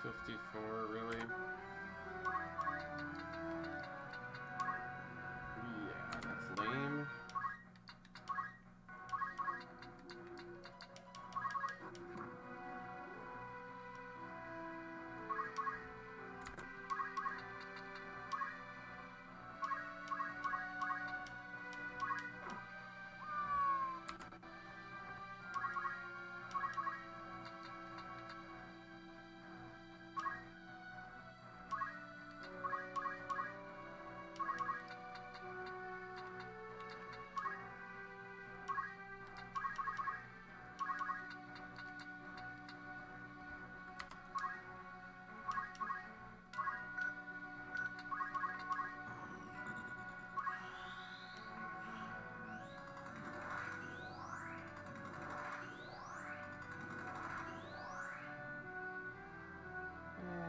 Speaker 1: $54, really? Yeah, that's lame.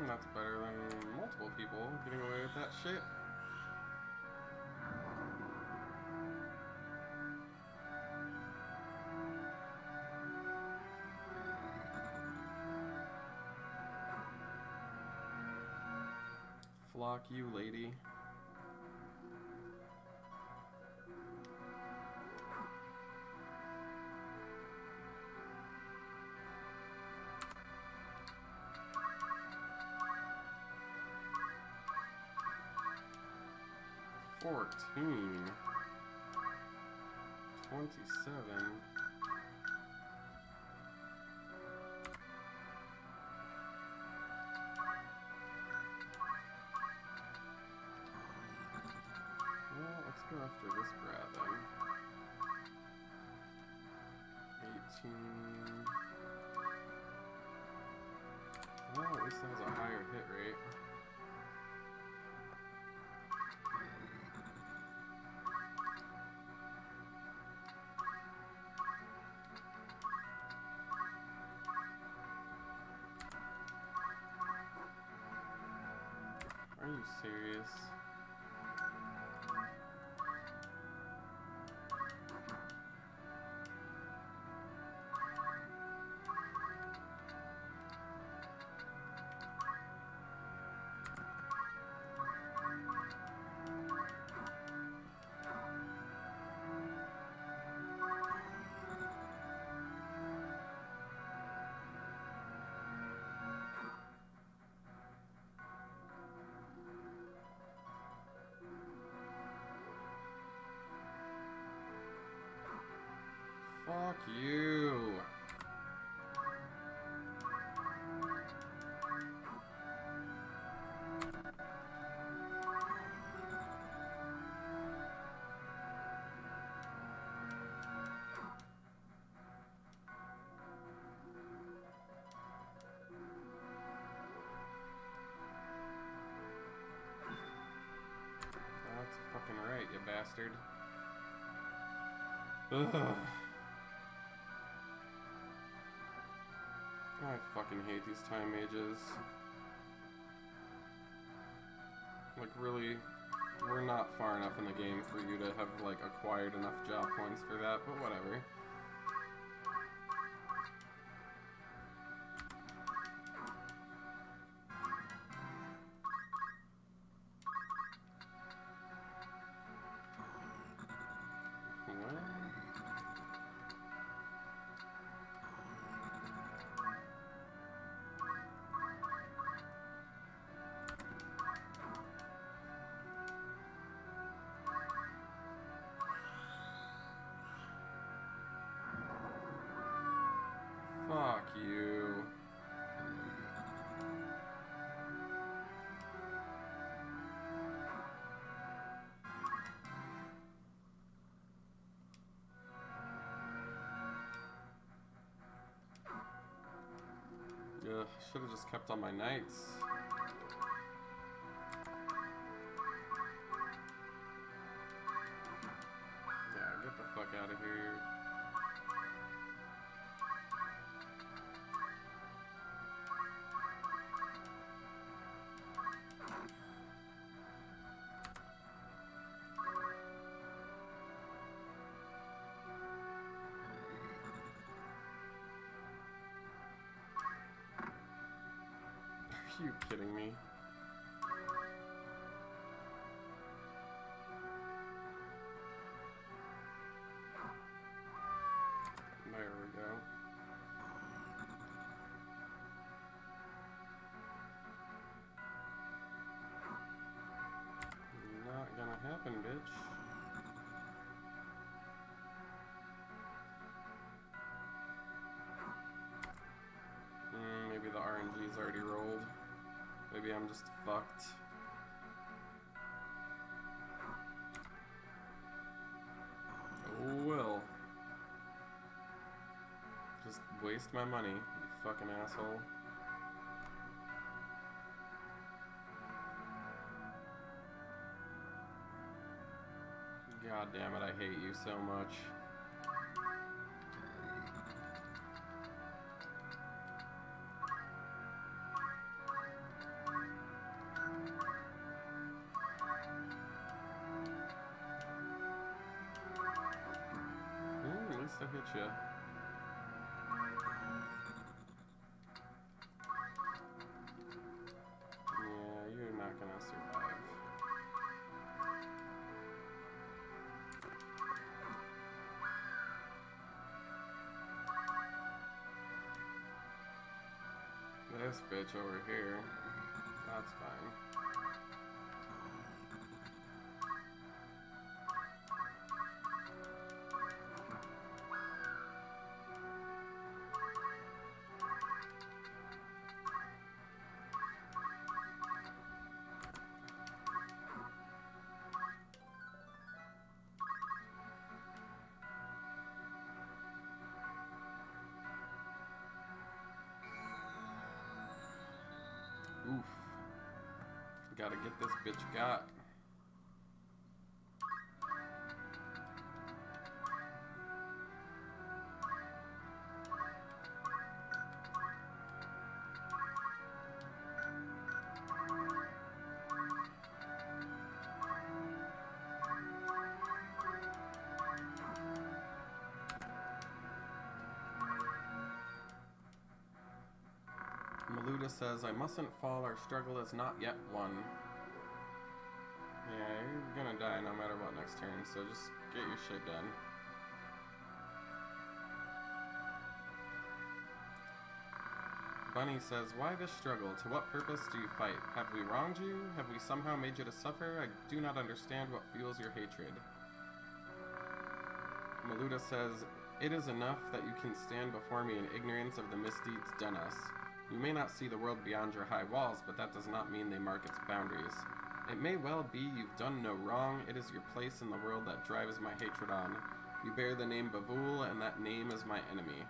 Speaker 1: That's better than multiple people getting away with that shit. Flock you, lady. $14, $27. Well, let's go after this brat then. 18. Well, at least that has a higher hit rate. Are you serious? Fuck you. That's fucking right, you bastard. Ugh. I fucking hate these time mages. Like, really, we're not far enough in the game for you to have, like, acquired enough job points for that, but whatever. Fuck you. Ugh, should have just kept on my knights. Yeah, get the fuck out of here. Are you kidding me? There we go. Not gonna happen, bitch. Maybe the RNG's already rolled. Maybe I'm just fucked. Oh well. Just waste my money, you fucking asshole. God damn it, I hate you so much. At least I hit you. Yeah, you're not gonna survive. This bitch over here. That's fine. Oof. Gotta get this bitch got. Maluda says, I mustn't fall, our struggle is not yet won. Yeah, you're gonna die no matter what next turn, so just get your shit done. Bunny says, why this struggle? To what purpose do you fight? Have we wronged you? Have we somehow made you to suffer? I do not understand what fuels your hatred. Maluda says, It is enough that you can stand before me in ignorance of the misdeeds done us. You may not see the world beyond your high walls, but that does not mean they mark its boundaries. It may well be you've done no wrong. It is your place in the world that drives my hatred on. You bear the name Bavul, and that name is my enemy.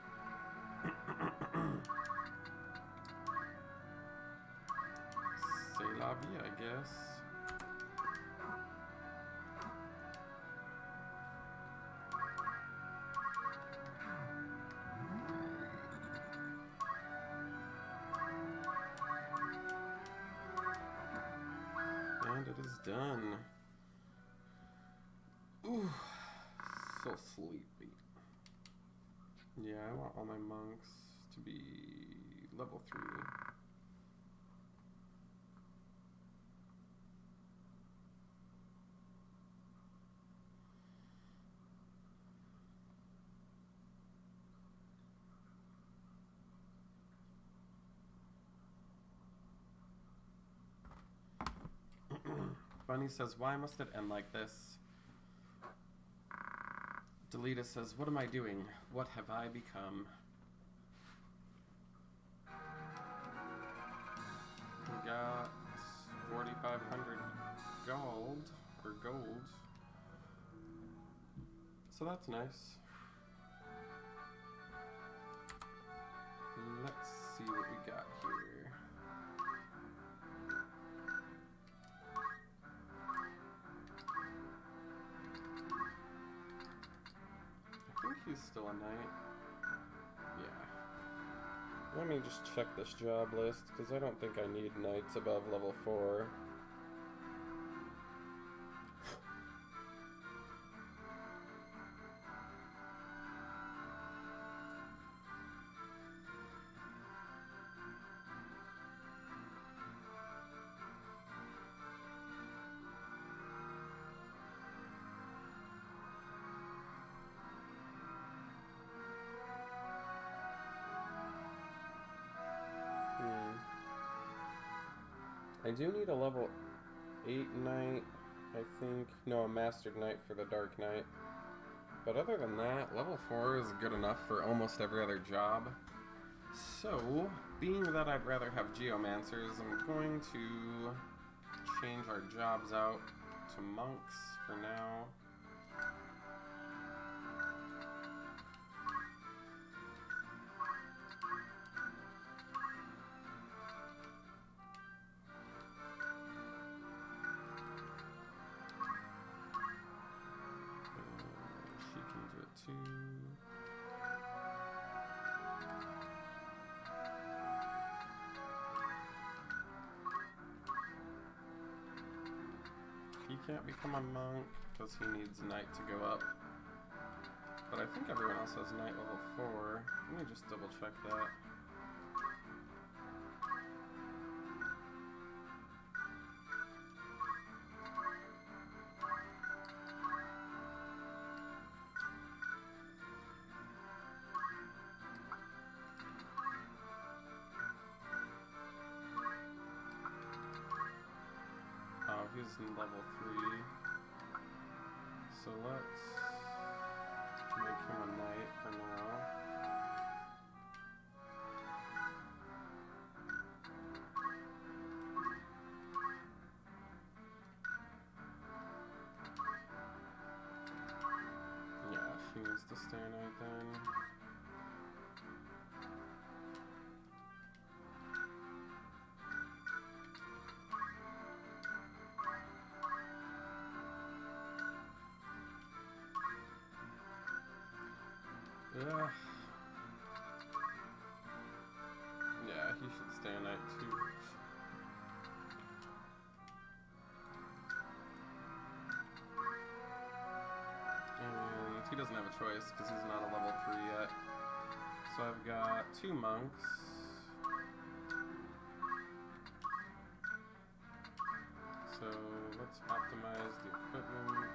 Speaker 1: C'est la vie, I guess. And it is done. Ooh, so sleepy. Yeah, I want all my monks to be level 3. Bunny says, why must it end like this? Delita says, what am I doing? What have I become? We got 4,500 gold, or gold. So that's nice. Let's see what we got here. I think he's still a knight. Yeah. Let me just check this job list, because I don't think I need knights above level 4. I do need a level 8 knight, I think. No, a mastered knight for the Dark Knight. But other than that, level 4 is good enough for almost every other job. So, being that I'd rather have Geomancers, I'm going to change our jobs out to monks for now. He can't become a monk because he needs knight to go up. But I think everyone else has knight level 4. Let me just double check that. He's in level 3, so let's make him a knight for now. Yeah, she needs to stay a knight then. Yeah, he should stay a knight too. And he doesn't have a choice because he's not a level 3 yet. So I've got 2 monks. So let's optimize the equipment.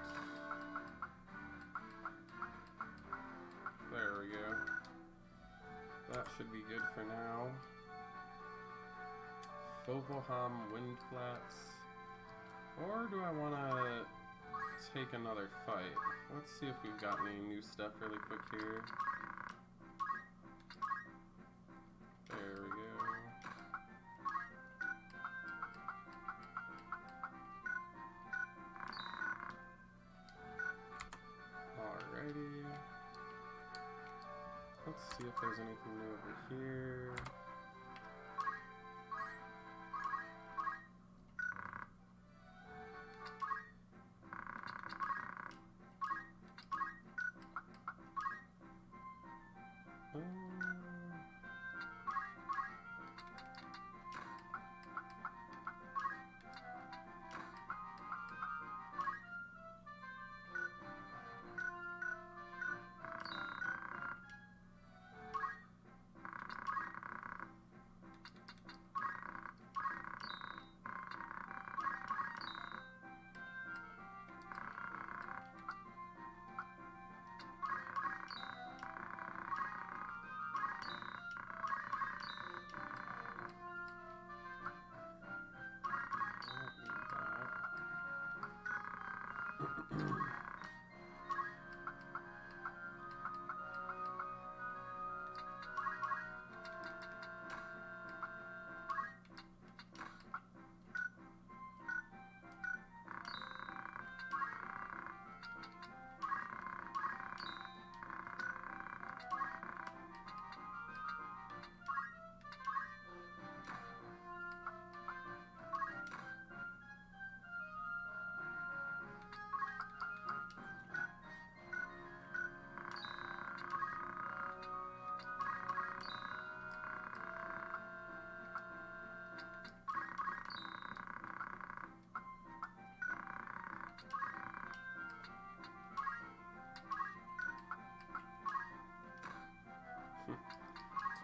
Speaker 1: There we go. That should be good for now. Fovoham wind flats. Or do I want to take another fight. Let's see if we've got any new stuff really quick here. There we go. Alrighty. Let's see if there's anything new over here.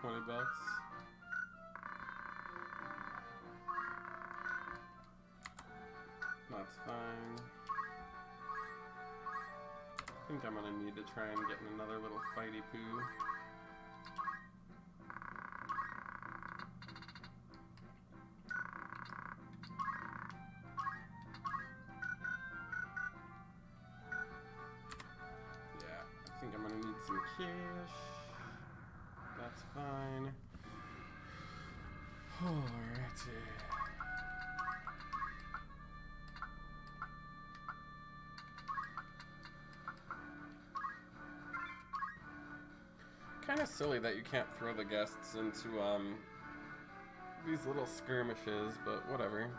Speaker 1: $20. That's fine. I think I'm gonna need to try and get in another little fighty poo. Yeah, I think I'm gonna need some cash. That's fine. Alrighty. Kind of silly that you can't throw the guests into these little skirmishes, but whatever.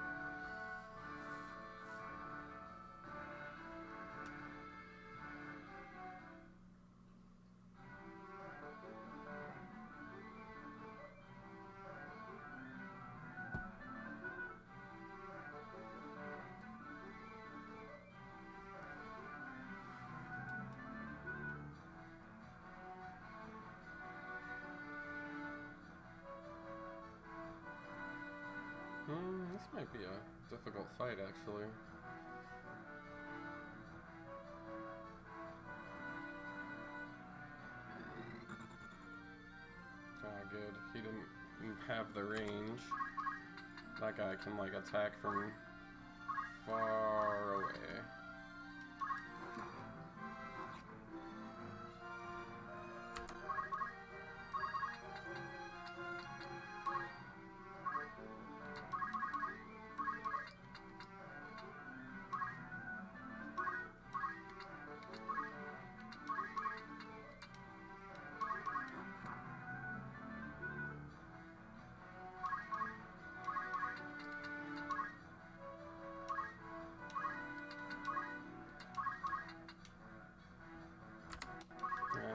Speaker 1: This might be a difficult fight, actually. Ah, good. He didn't have the range. That guy can, like, attack from far away.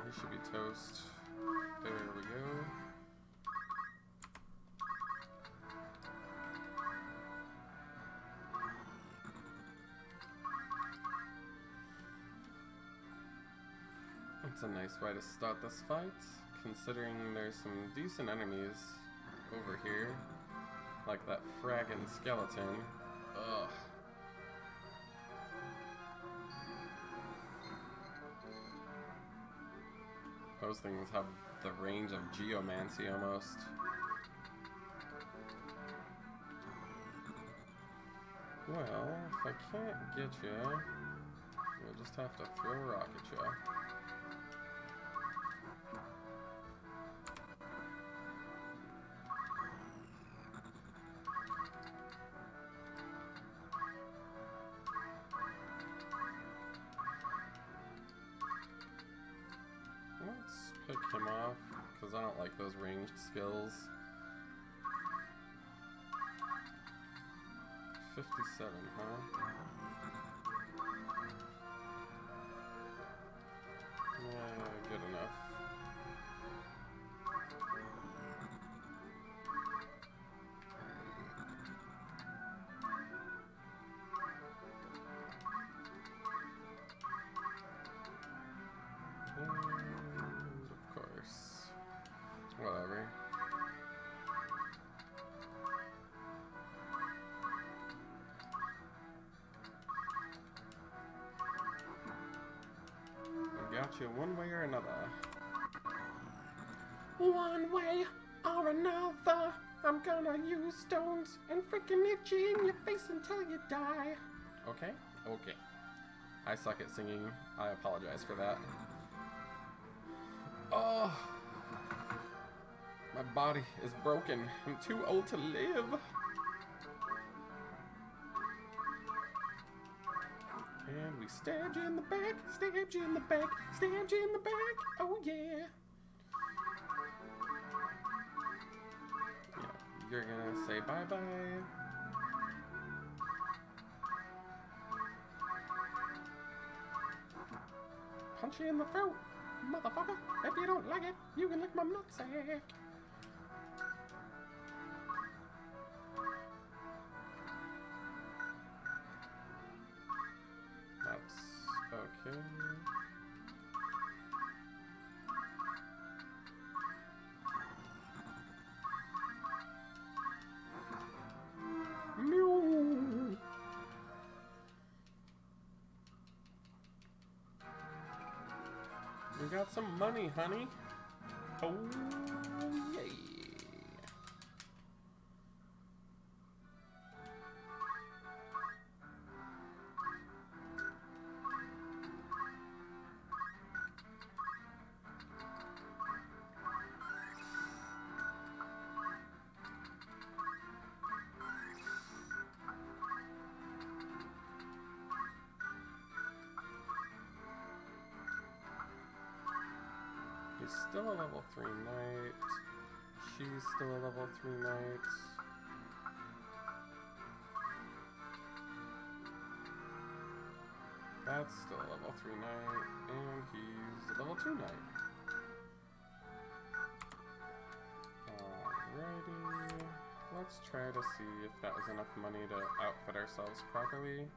Speaker 1: He should be toast. There we go. That's a nice way to start this fight, considering there's some decent enemies over here, like that fraggin' skeleton. Ugh. Those things have the range of geomancy almost. Well, if I can't get you, just have to throw a rock at you. Let's pick him off, because I don't like those ranged skills. 57, huh? Yeah, good enough. And of course, whatever. Got you one way or another. One way or another, I'm gonna use stones and freaking hit you in your face until you die. Okay? Okay. I suck at singing. I apologize for that. Oh! My body is broken. I'm too old to live. And we stabbed you in the back, stabbed you in the back, stabbed you in the back. Oh yeah. Yeah, you're gonna say bye-bye. Punch you in the throat, motherfucker. If you don't like it, you can lick my nutsack. Okay. No. We got some money, honey. Oh, yay. He's still a level 3 knight. She's still a level 3 knight. That's still a level 3 knight. And he's a level 2 knight. Alrighty. Let's try to see if that was enough money to outfit ourselves properly.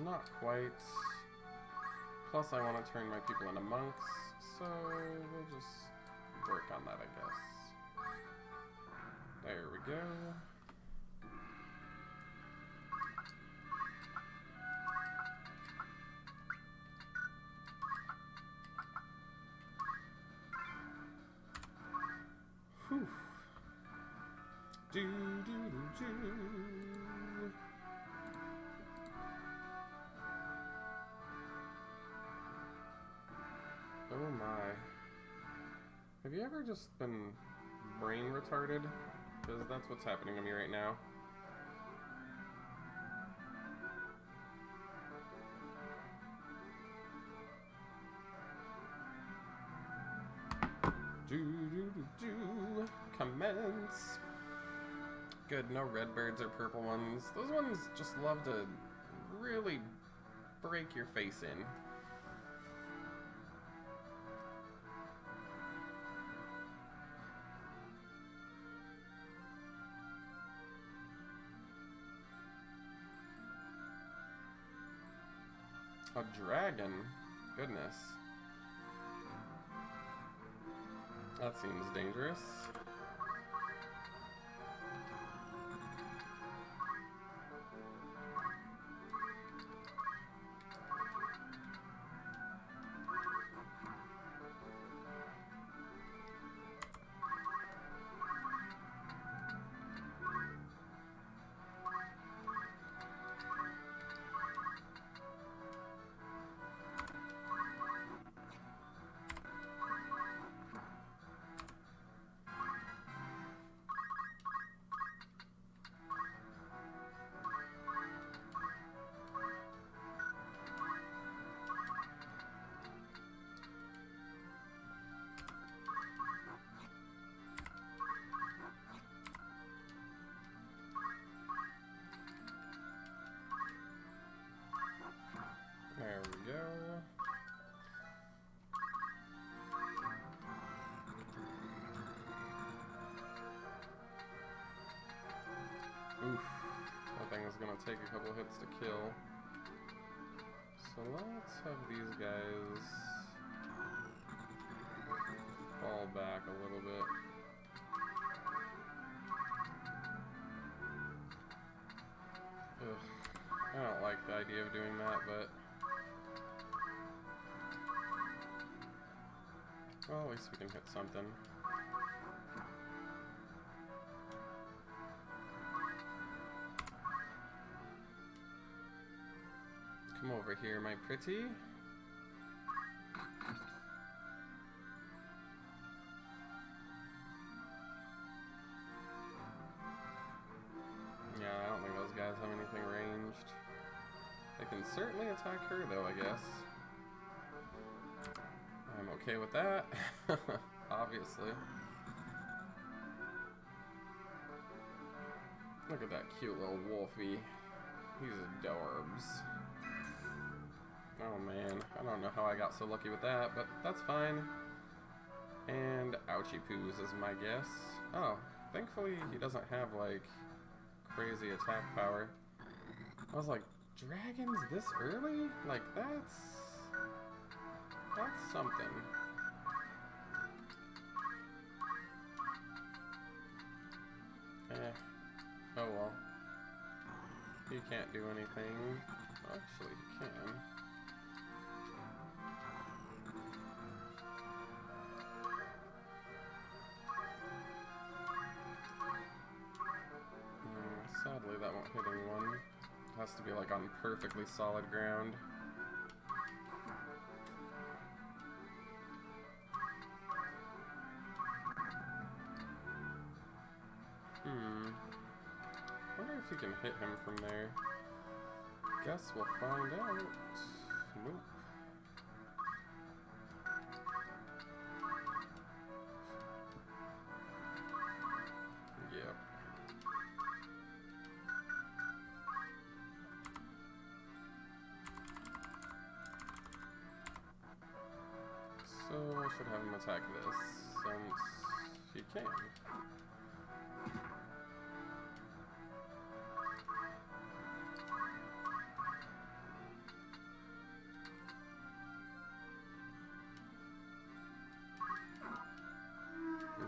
Speaker 1: Not quite. Plus I want to turn my people into monks, so we'll just work on that, I guess. There we go. Whew. Do do do do. Oh my. Have you ever just been brain retarded? Because that's what's happening to me right now. Do do do do. Commence. Good, no red birds or purple ones. Those ones just love to really break your face in. A dragon? Goodness. That seems dangerous. There we go. Oof. That thing is gonna take a couple hits to kill. So let's have these guys fall back a little bit. Ugh. I don't like the idea of doing that, but well, at least we can hit something. Come over here, my pretty. Yeah, I don't think those guys have anything ranged. They can certainly attack her, though, I guess. I'm okay with that, obviously. Look at that cute little wolfie. He's adorbs. Oh man, I don't know how I got so lucky with that, but that's fine. And ouchie poos is my guess. Oh, thankfully he doesn't have like crazy attack power. I was like, dragons this early? Like that's something. Oh well. He can't do anything. Actually, he can. Sadly, that won't hit anyone. It has to be like on perfectly solid ground. Wonder if you can hit him from there. Guess we'll find out. Nope. Yep. So I should have him attack this, since he can.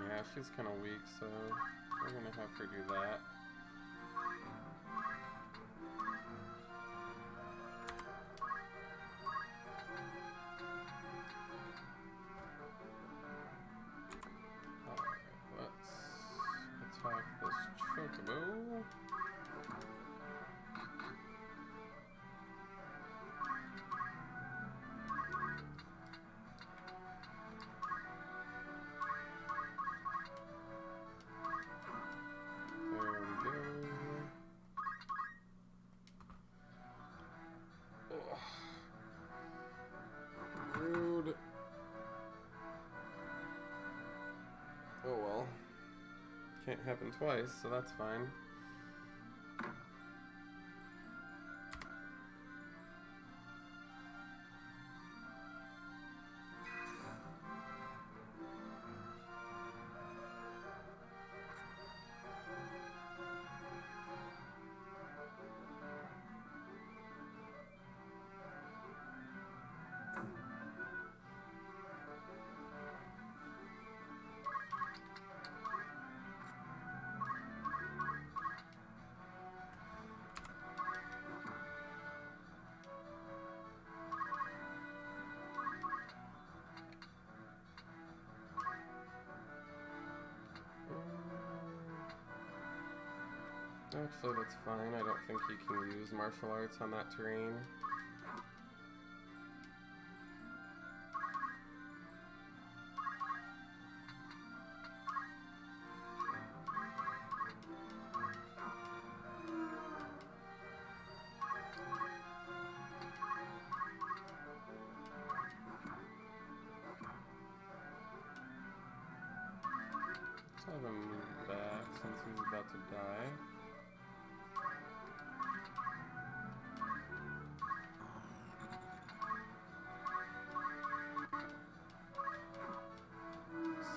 Speaker 1: Yeah, she's kind of weak, so we're gonna have her do that. Attack this chocobo. There we go. Ugh. Rude. Oh well. Can't happen twice, so that's fine. Actually, that's fine. I don't think he can use martial arts on that terrain. Let's have him move back since he's about to die.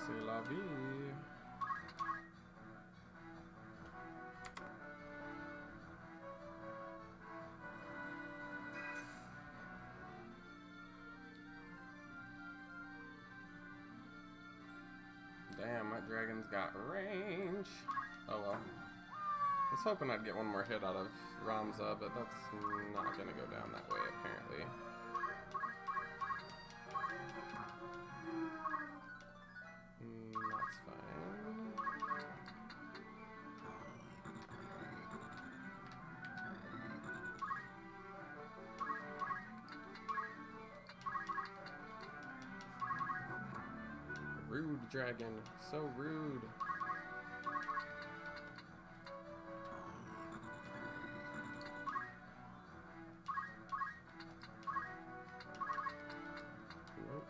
Speaker 1: C'est la vie. Damn, that dragon's got range. Oh well. I was hoping I'd get one more hit out of Ramza, but that's not gonna go down that way apparently. That's fine. Rude dragon, so rude. Nope.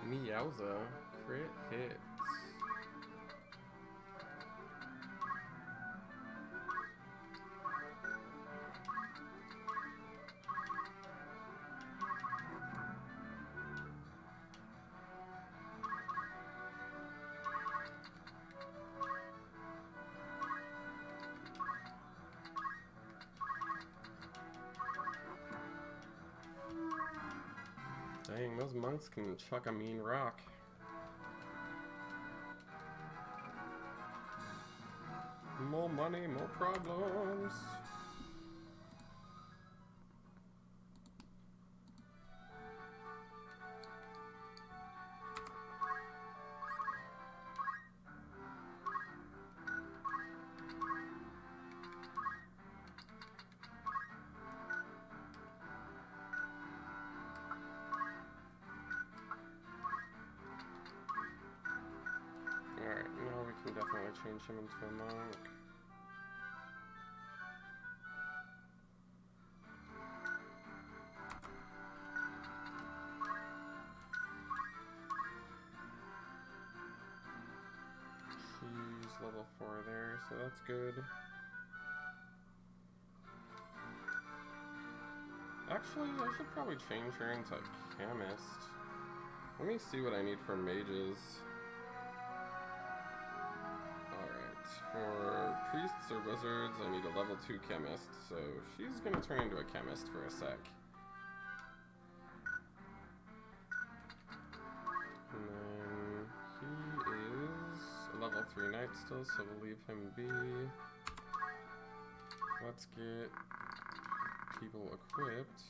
Speaker 1: Meowza, crit hits. Dang, those monks can chuck a mean rock. More money, more problems. Alright, now we can definitely change him into a monk. He's level 4 there, so that's good. Actually, I should probably change her into chemist. Let me see what I need for mages. Alright, for priests or wizards, I need a level 2 chemist, so she's gonna turn into a chemist for a sec. And then he is a level 3 knight still, so we'll leave him be. Let's get people equipped.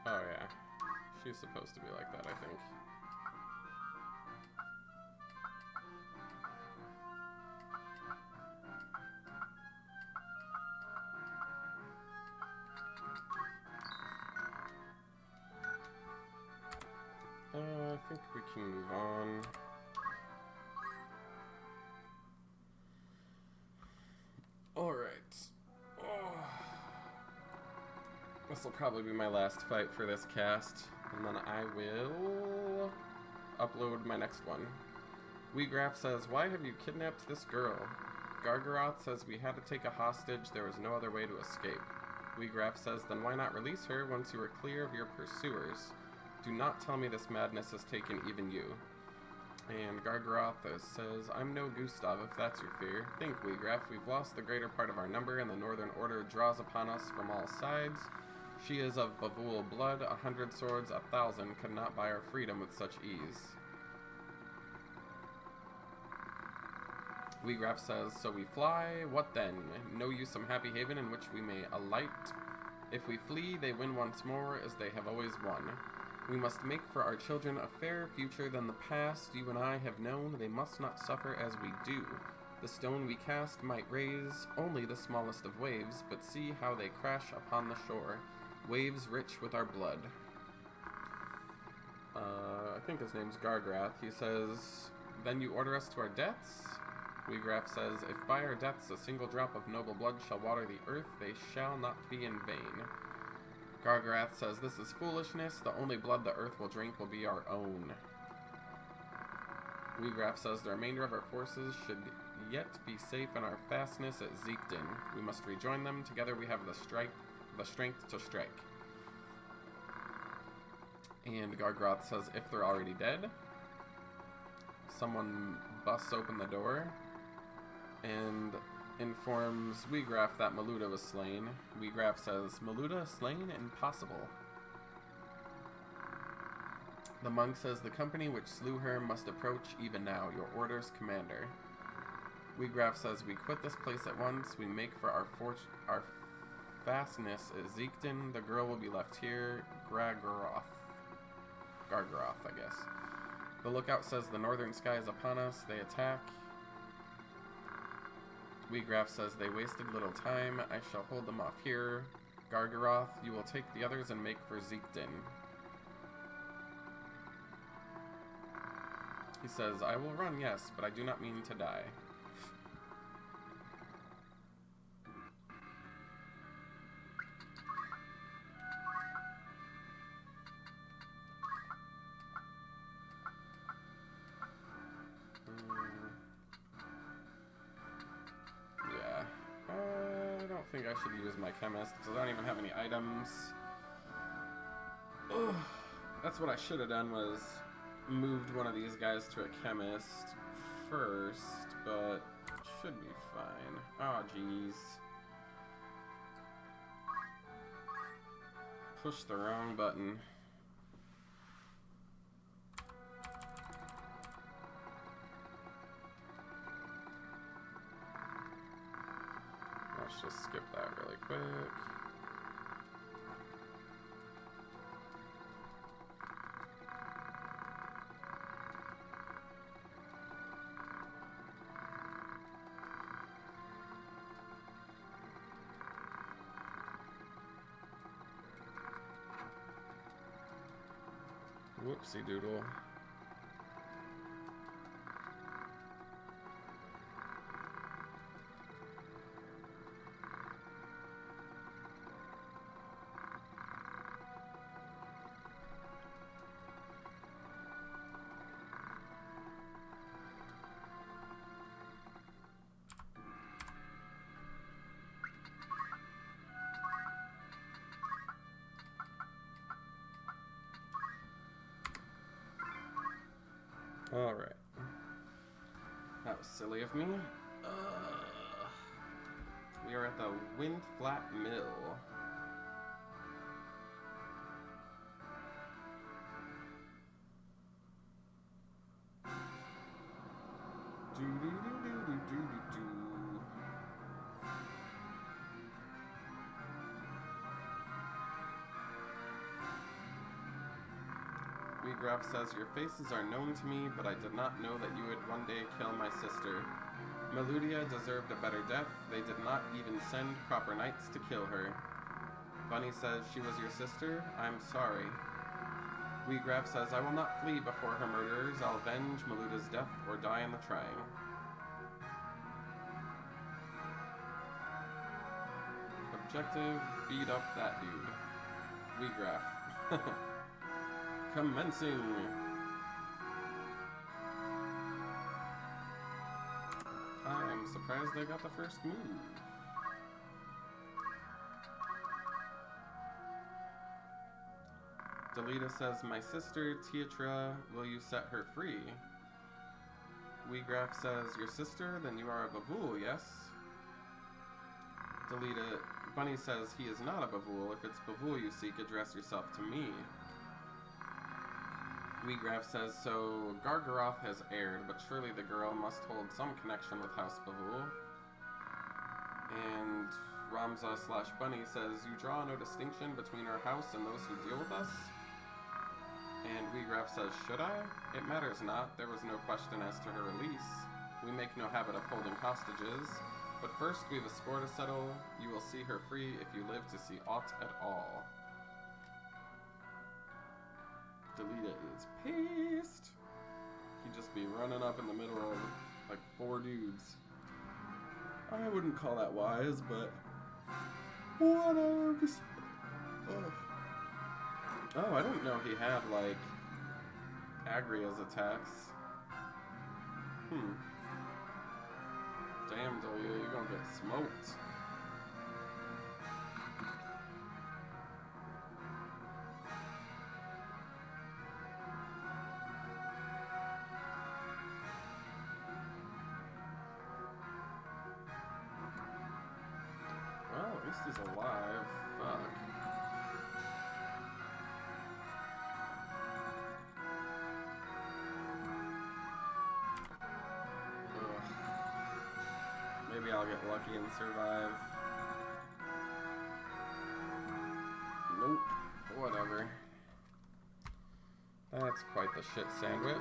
Speaker 1: Oh yeah, she's supposed to be like that, I think. I think we can move on. Alright. This will probably be my last fight for this cast, and then I will upload my next one. Weegraph says, "Why have you kidnapped this girl?" Gargaroth says, "We had to take a hostage, there was no other way to escape." Weegraph says, "Then why not release her once you are clear of your pursuers? Do not tell me this madness has taken even you." And Gargaroth says, I'm no Gustav, if that's your fear. Think, Wheatgraf, we've lost the greater part of our number, and the Northern Order draws upon us from all sides. She is of Bavul blood, 100 swords, 1,000 could not buy our freedom with such ease. Wheatgraf says, so we fly, what then? Know you some happy haven in which we may alight? If we flee, they win once more, as they have always won. We must make for our children a fairer future than the past you and I have known. They must not suffer as we do. The stone we cast might raise only the smallest of waves, but see how they crash upon the shore, waves rich with our blood. I think his name's Gargrath. He says, then you order us to our deaths? Wheatgraf says, if by our deaths a single drop of noble blood shall water the earth, they shall not be in vain. Gargrath says, this is foolishness. The only blood the earth will drink will be our own. Wheatgraf says, the remainder of our forces should yet be safe in our fastness at Zeekden. We must rejoin them. Together we have the strength to strike. And Gargrath says, if they're already dead. Someone busts open the door and informs Wheatgraf that Maluda was slain. Wheatgraf says, Maluda slain? Impossible. The monk says, the company which slew her must approach even now. Your orders, Commander. Wheatgraf says, we quit this place at once. We make for our fastness at Zeekden. The girl will be left here. Gargaroth, I guess. The lookout says, the northern sky is upon us. They attack. Wheatgraf says, they wasted little time. I shall hold them off here. Gargaroth, you will take the others and make for Zeekden. He says, I will run, yes, but I do not mean to die. I think I should use my chemist because I don't even have any items. Ugh. That's what I should have done, was moved one of these guys to a chemist first, but should be fine. Oh, jeez. Push the wrong button. Let's just skip that really quick. Whoopsie doodle. Alright. That was silly of me. We are at the Windflat Mill. Wheatgraf says, your faces are known to me, but I did not know that you would one day kill my sister. Meludia deserved a better death. They did not even send proper knights to kill her. Bunny says, she was your sister? I'm sorry. Wheatgraf says, I will not flee before her murderers. I'll avenge Meluda's death or die in the trying. Objective, beat up that dude. Wheatgraf. Commencing! I'm surprised I got the first move. Delita says, my sister, Teatra, will you set her free? Weegraph says, your sister? Then you are a Bavool, yes? Delete it. Bunny says, he is not a Bavool. If it's Bavool you seek, address yourself to me. Weegraph says, so Gargaroth has aired, but surely the girl must hold some connection with House Bavool. And Ramza/Bunny says, you draw no distinction between our house and those who deal with us? And Weegraph says, should I? It matters not. There was no question as to her release. We make no habit of holding hostages. But first we've a score to settle. You will see her free if you live to see aught at all. Delete it is paste. He'd just be running up in the middle of like 4 dudes. I wouldn't call that wise, but whatever. Oh, I didn't know he had like Agria's attacks. Damn, W, you're gonna get smoked. Well, at least he's alive. Fuck. Maybe I'll get lucky and survive. Nope. Whatever. That's quite the shit sandwich.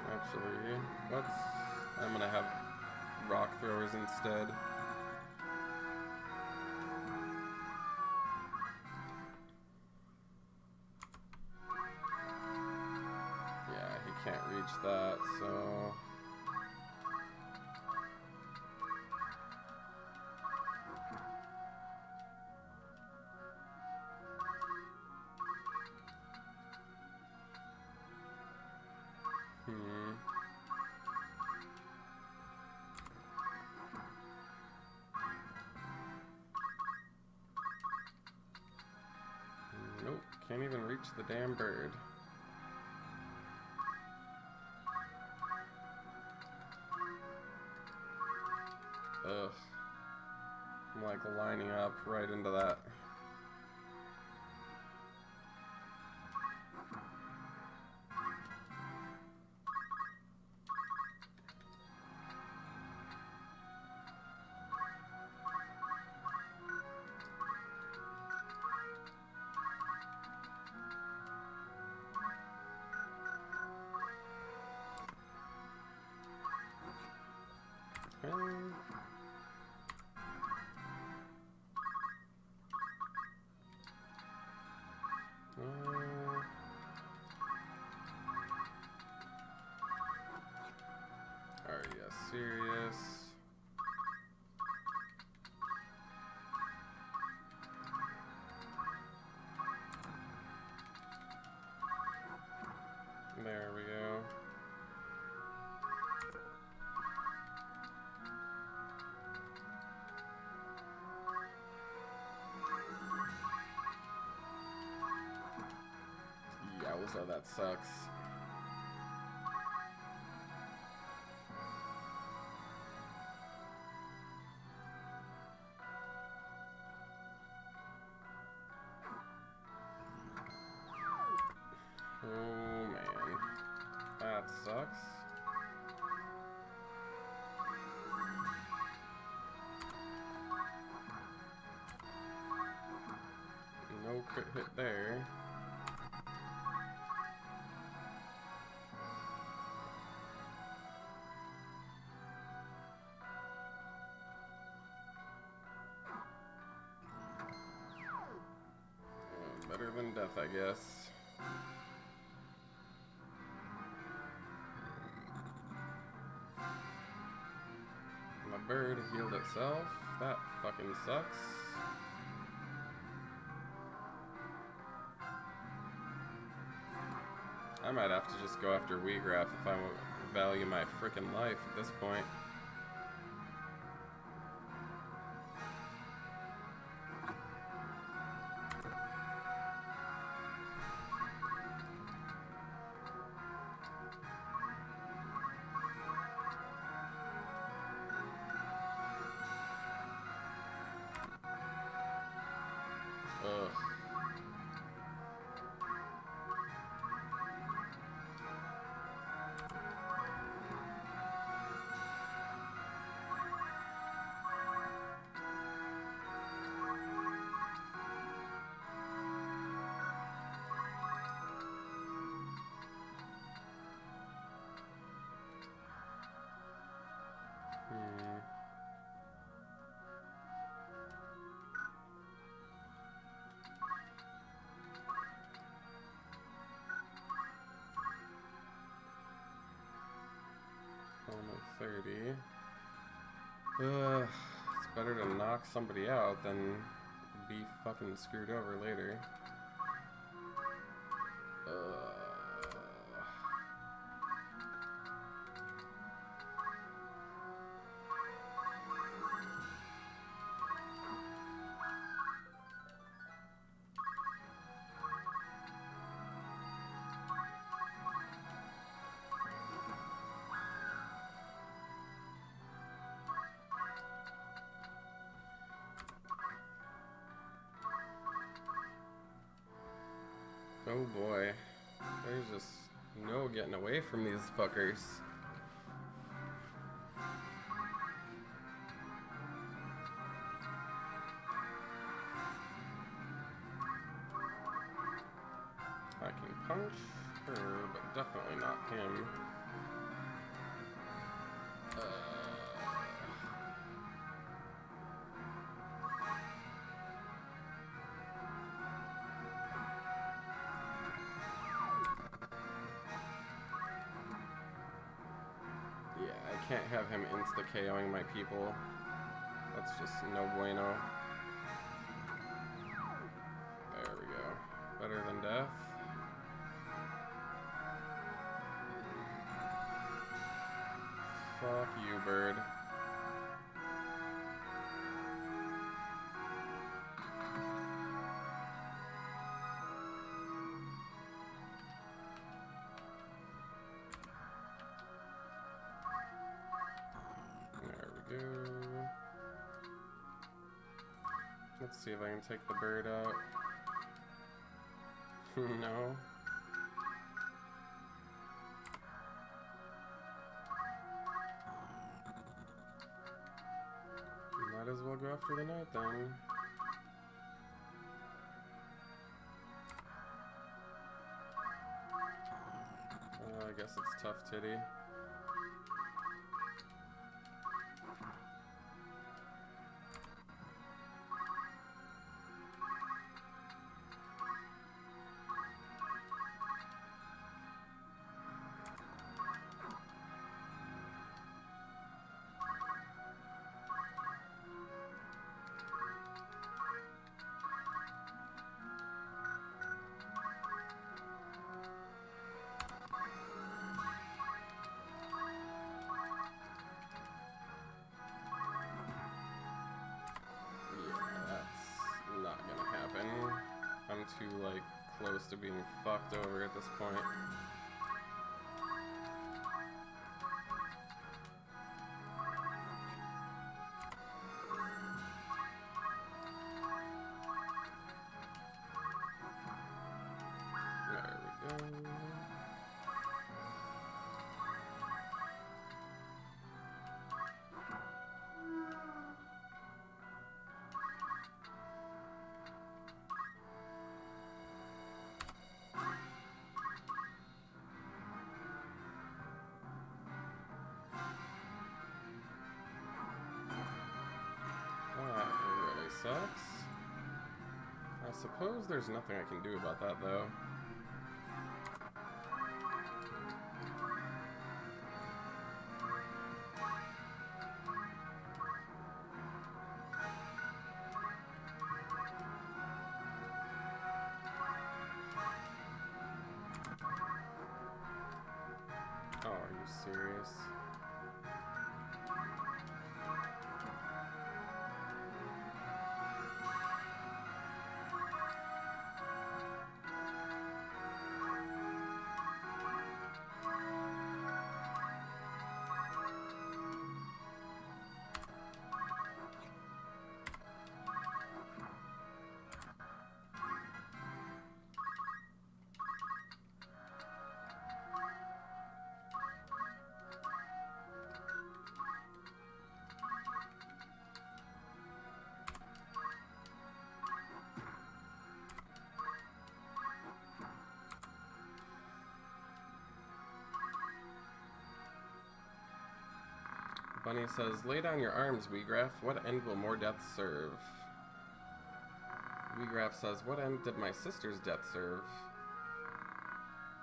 Speaker 1: Actually, I'm gonna have rock throwers instead. Can't reach that, so nope, can't even reach the damn bird. Ugh. I'm like lining up right into that. Are you serious? There we go. Yowza, that sucks. Oh man, that sucks. No crit hit there. Better than death, I guess. My bird healed itself. That fucking sucks. I might have to just go after Weegraph if I value my frickin' life at this point. Ugh. Almost 30. It's better to knock somebody out than be fucking screwed over later. Oh boy, there's just no getting away from these fuckers. I can punch her, but definitely not him. Can't have him insta-KOing my people. That's just no bueno. There we go. Better than death. Fuck you, bird. Let's see if I can take the bird out. No. Might as well go after the knight then. I guess it's tough titty. I'm too, like, close to being fucked over at this point. There we go. Sucks. I suppose there's nothing I can do about that, though. Oh, are you serious? Bunny says, lay down your arms, Weegraf. What end will more death serve? Weegraf says, what end did my sister's death serve?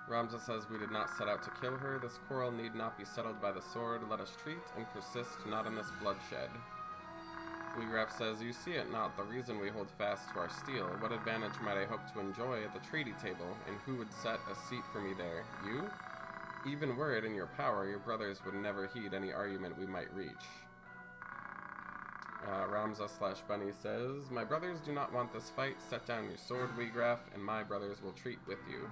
Speaker 1: Ramza says, we did not set out to kill her. This quarrel need not be settled by the sword. Let us treat and persist not in this bloodshed. Weegraf says, you see it not, the reason we hold fast to our steel. What advantage might I hope to enjoy at the treaty table, and who would set a seat for me there? You? Even were it in your power, your brothers would never heed any argument we might reach. Ramza/Bunny says, my brothers do not want this fight. Set down your sword, Weegraf, and my brothers will treat with you.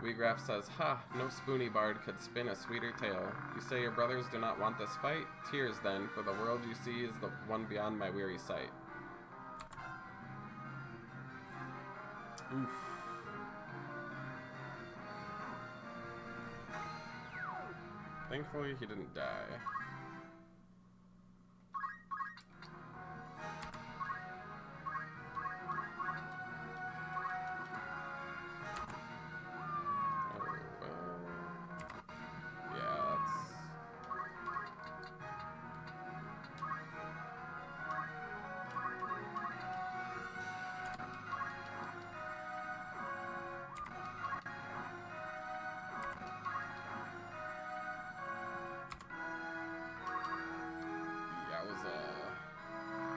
Speaker 1: Weegraf says, ha, no spoony bard could spin a sweeter tale. You say your brothers do not want this fight? Tears then, for the world you see is the one beyond my weary sight. Oof. Thankfully, he didn't die.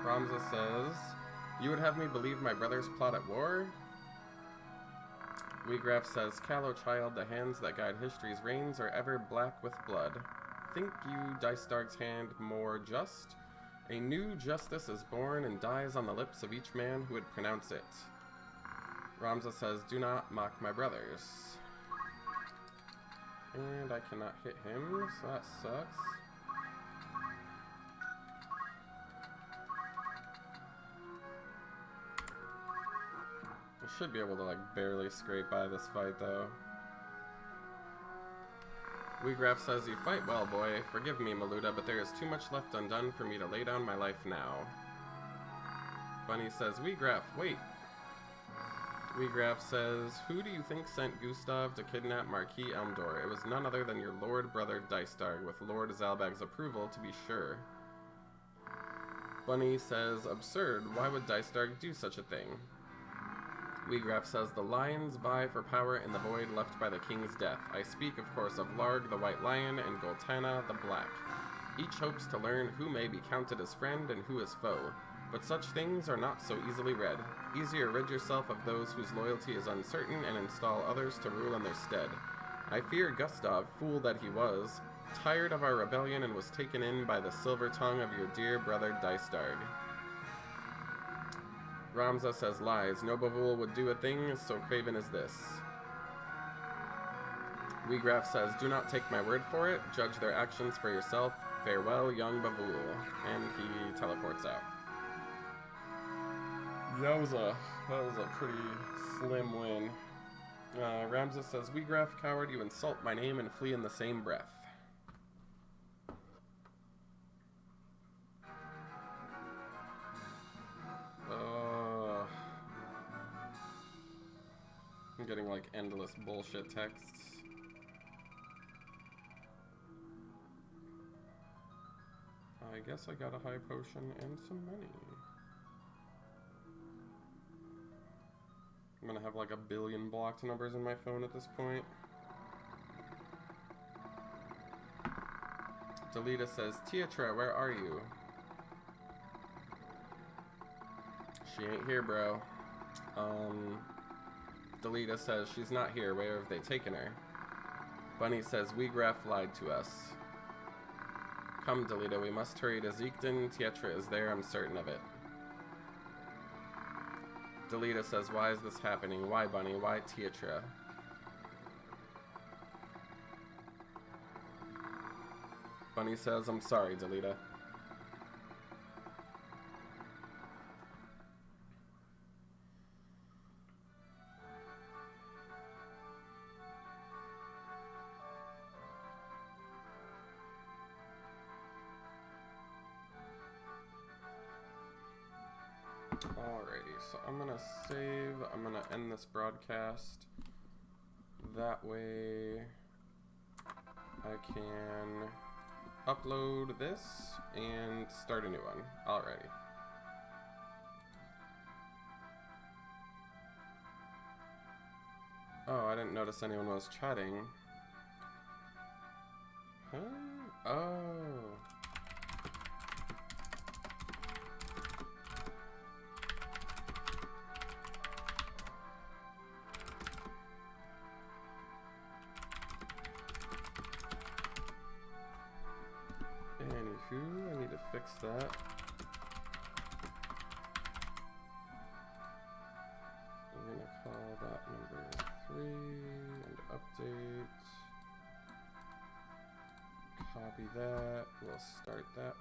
Speaker 1: Ramza says, you would have me believe my brothers plot at war? Weegraf says, callow child, the hands that guide history's reins are ever black with blood. Think you Dystark's hand more just? A new justice is born and dies on the lips of each man who would pronounce it. Ramza says, do not mock my brothers. And I cannot hit him, so that sucks. I should be able to, like, barely scrape by this fight, though. Weegraf says, you fight well, boy. Forgive me, Maluda, but there is too much left undone for me to lay down my life now. Bunny says, Weegraf, wait. Weegraf says, who do you think sent Gustav to kidnap Marquis Elmdor? It was none other than your lord brother Dystark, with Lord Zalbag's approval, to be sure. Bunny says, absurd. Why would Dystark do such a thing? Weegraf says, the lions vie for power in the void left by the king's death. I speak, of course, of Larg the White Lion and Goltana the Black. Each hopes to learn who may be counted as friend and who as foe. But such things are not so easily read. Easier rid yourself of those whose loyalty is uncertain and install others to rule in their stead. I fear Gustav, fool that he was, tired of our rebellion and was taken in by the silver tongue of your dear brother Dystark. Ramza says, lies. No Bavul would do a thing so craven as this. Weegraf says, do not take my word for it. Judge their actions for yourself. Farewell, young Bavul. And he teleports out. That was a pretty slim win. Ramza says, Weegraf, coward, you insult my name and flee in the same breath. I'm getting like endless bullshit texts. I guess I got a high potion and some money. I'm gonna have like 1 billion blocked numbers in my phone at this point. Delita says, Teatra, where are you? She ain't here, bro. Delita says, she's not here. Where have they taken her? Bunny says, Weegraf lied to us. Come, Delita, we must hurry to Zeekden. Teatra is there, I'm certain of it. Delita says, why is this happening? Why, Bunny? Why Teatra? Bunny says, I'm sorry, Delita. Alrighty, so I'm gonna save, I'm gonna end this broadcast. That way I can upload this and start a new one. Alrighty. Oh, I didn't notice anyone was chatting. Huh? Oh. Anywho, I need to fix that. I'm gonna call that number 3 and update. Copy that. We'll start that.